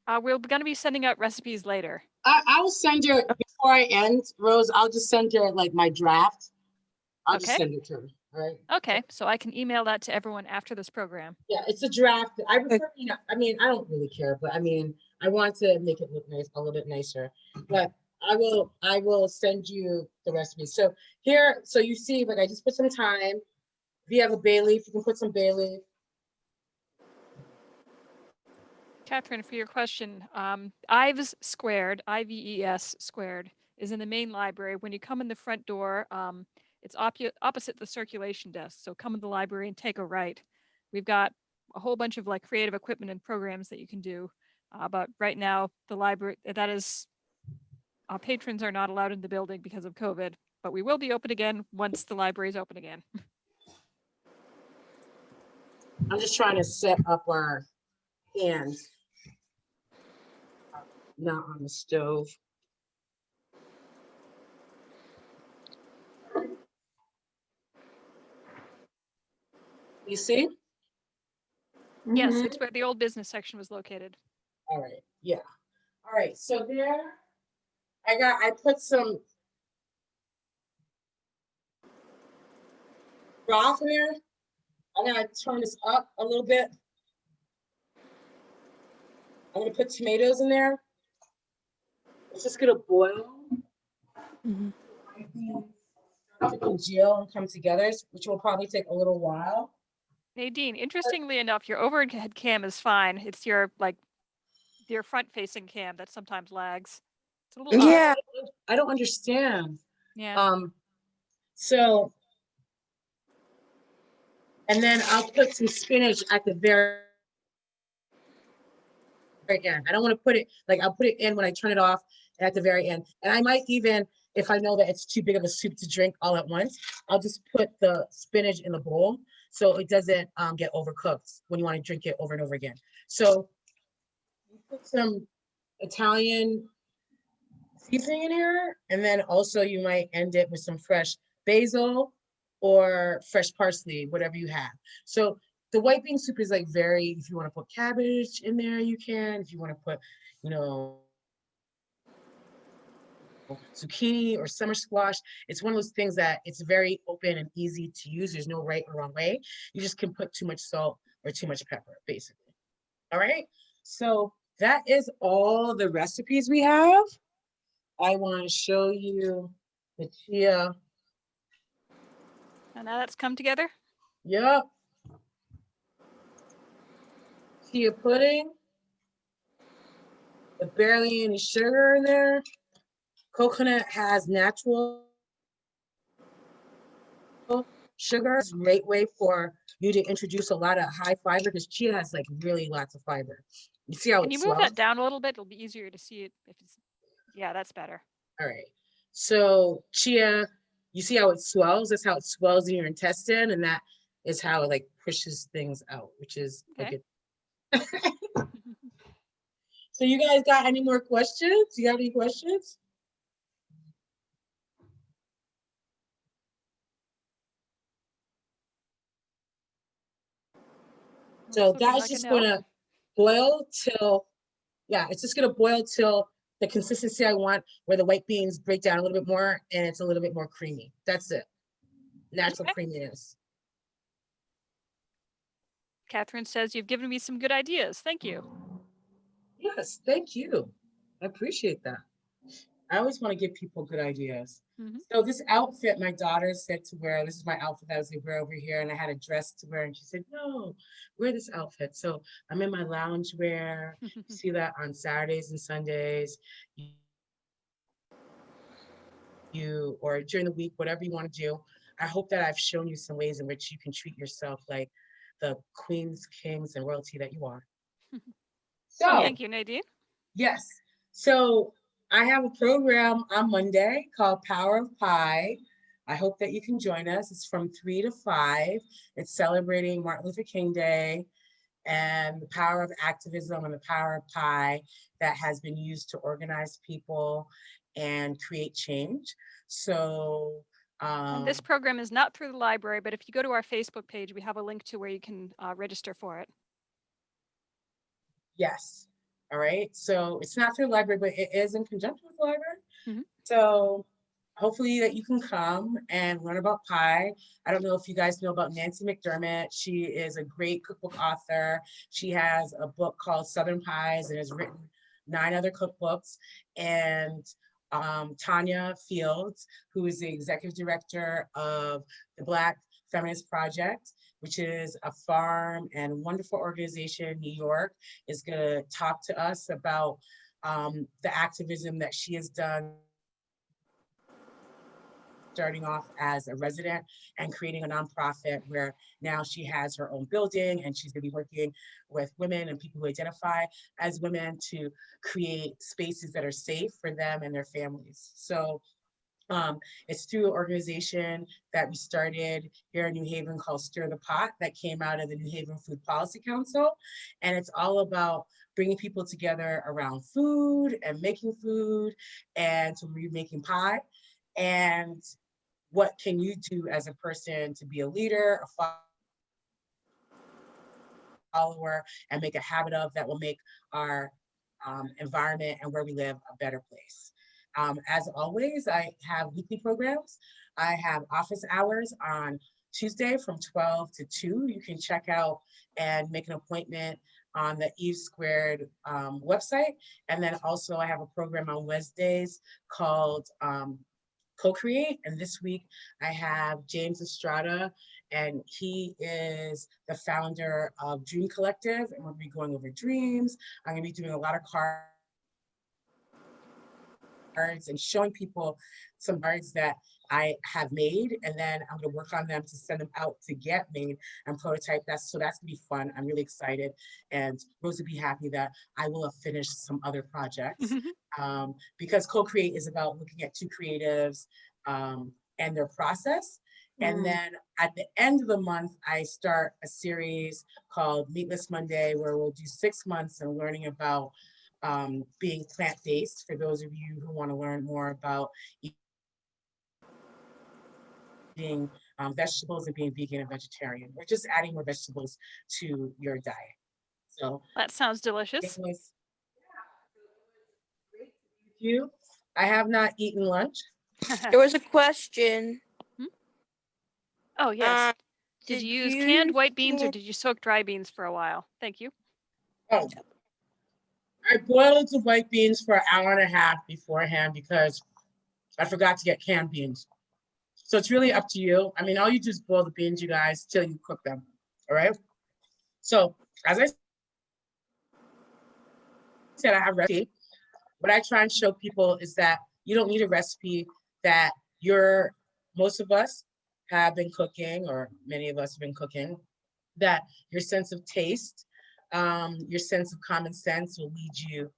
We're going to be sending out recipes later. I'll send her before I end, Rose. I'll just send her like my draft. I'll just Okay. send it to her. All right. Okay, so I can email that to everyone after this program. Yeah, it's a draft. I prefer, you know, I mean, I don't really care, but I mean, I want to make it look nice, a little bit nicer. But I will send you the recipe. So here, so you see, like I just put some thyme. If you have a bay leaf, you can put some bay leaf. Catherine, for your question, Ives Squared, IVES Squared, is in the main library. When you come in the front door, it's opposite the circulation desk. So come in the library and take a right. We've got a whole bunch of like creative equipment and programs that you can do. But right now, the library, that is, patrons are not allowed in the building because of COVID, but we will be open again once the library is open again. I'm just trying to set up our hands. Not on the stove. You see? Yes, Mhm. it's where the old business section was located. All right, yeah. All right, so there, I put some broth in there. I'm gonna turn this up a little bit. I'm gonna put tomatoes in there. It's just gonna boil. Mhm. To congeal and come together, which will probably take a little while. Nadine, interestingly enough, your overhead cam is fine. It's your front facing cam that sometimes lags. It's a little odd. Yeah. I don't understand. Yeah. So, and then I'll put some spinach at the very end. I don't want to put it, like I'll put it in when I turn it off at the very end. And I might even, if I know that it's too big of a soup to drink all at once, I'll just put the spinach in the bowl so it doesn't get overcooked when you want to drink it over and over again. So you put some Italian seasoning in here, and then also you might end it with some fresh basil or fresh parsley, whatever you have. So the white bean soup is like very, if you want to put cabbage in there, you can. If you want to put, you know, zucchini or summer squash, it's one of those things that it's very open and easy to use. There's no right or wrong way. You just can put too much salt or too much pepper, basically. All right. So that is all the recipes we have. I want to show you the chia. And now that's come together. Yep. Chia pudding. With barely any sugar in there. Coconut has natural sugar. It's a great way for you to introduce a lot of high fiber because chia has like really lots of fiber. You see how Can it you move swells? that down a little bit? It'll be easier to see it if it's, yeah, that's better. All right. So chia, you see how it swells? That's how it swells in your intestine, and that is how it like pushes things out, which is Okay. like it. So you guys got any more questions? You have any questions? So Looking that's like a just no. gonna boil till, yeah, it's just gonna boil till the consistency I want, where the white beans break down a little bit more and it's a little bit more creamy. That's it. Natural Okay. creaminess. Catherine says, you've given me some good ideas. Thank you. Yes, thank you. I appreciate that. I always want to give people good ideas. Mhm. So this outfit, my daughter said to wear, this is my outfit that I was gonna wear over here, and I had a dress to wear, and she said, no, wear this outfit. So I'm in my lounge wear. You see that on Saturdays and Sundays. You or during the week, whatever you want to do. I hope that I've shown you some ways in which you can treat yourself like the queens, kings, and royalty that you are. So Thank you, Nadine. yes. So I have a program on Monday called Power of Pie. I hope that you can join us. It's from 3 to 5. It's celebrating Martin Luther King Day and the power of activism and the power of pie that has been used to organize people and create change. So And this program is not through the library, but if you go to our Facebook page, we have a link to where you can register for it. yes. All right. So it's not through the library, but it is in conjunction with the library. Mhm. So hopefully that you can come and learn about pie. I don't know if you guys know about Nancy McDermott. She is a great cookbook author. She has a book called Southern Pies and has written 9 other cookbooks. And Tanya Fields, who is the executive director of the Black Feminist Project, which is a farm and wonderful organization in New York, is going to talk to us about the activism that she has done, starting off as a resident and creating a nonprofit where now she has her own building, and she's going to be working with women and people who identify as women to create spaces that are safe for them and their families. So it's through an organization that we started here in New Haven called Stir the Pot, that came out of the New Haven Food Policy Council. And it's all about bringing people together around food and making food, and to making pie. And what can you do as a person to be a leader, a follower, and make a habit of that will make our environment and where we live a better place. As always, I have weekly programs. I have office hours on Tuesday from 12 to 2. You can check out and make an appointment on the Eve Squared website. And then also I have a program on Wednesdays called Co-Create. And this week I have James Estrada, and he is the founder of Dream Collective, and we'll be going over dreams. I'm gonna be doing a lot of cards and showing people some cards that I have made, and then I'm gonna work on them to send them out to get made and prototype. That's gonna be fun. I'm really excited, and Rose will be happy that I will have finished some other projects. Because Co-Create is about looking at 2 creatives and their process. And then at the end of the month, I start a series called Meatless Monday, where we'll do 6 months and learning about being plant-based, for those of you who want to learn more about eating vegetables and being vegan and vegetarian. We're just adding more vegetables to your diet. So that sounds delicious. It was great to be with you. I have not eaten lunch. There was a question. Oh, yes. Did you use canned white beans or can- did you soak dry beans for a while? Thank you. Oh, I boiled the white beans for an hour and a half beforehand because I forgot to get canned beans. So it's really up to you. I mean, all you do is boil the beans, you guys, till you cook them. All right. So as I said, I have a recipe. What I try and show people is that you don't need a recipe, that most of us have been cooking, or many of us have been cooking, that your sense of taste, your sense of common sense will lead you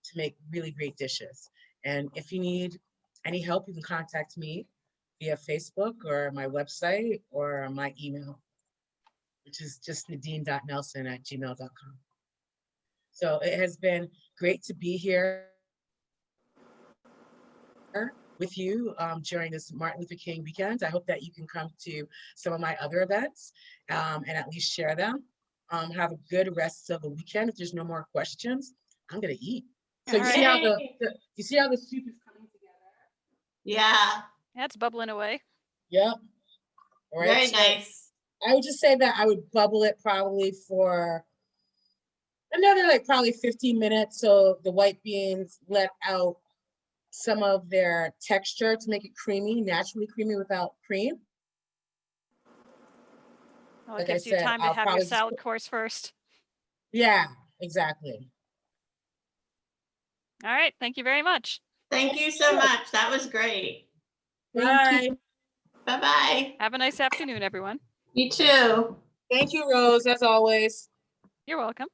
to make really great dishes. And if you need any help, you can contact me via Facebook or my website or my email, which is just nadine.nelson@gmail.com. So it has been great to be here with you during this Martin Luther King weekend. I hope that you can come to some of my other events and at least share them. Have a good rest of the weekend. If there's no more questions, I'm gonna eat. So you see how you see how the soup is coming together? Yeah. That's bubbling away. Yep. All right. Very So nice. I would just say that I would bubble it probably for another like probably 15 minutes so the white beans let out some of their texture to make it creamy, naturally creamy without cream. Well, it Like I gives you said, time to I'll have your probably just salad course first. yeah, exactly. All right. Thank you very much. Thank you so much. That was great. Thank you. Bye. Bye-bye. Have a nice afternoon, everyone. You too. Thank you, Rose, as always. You're welcome.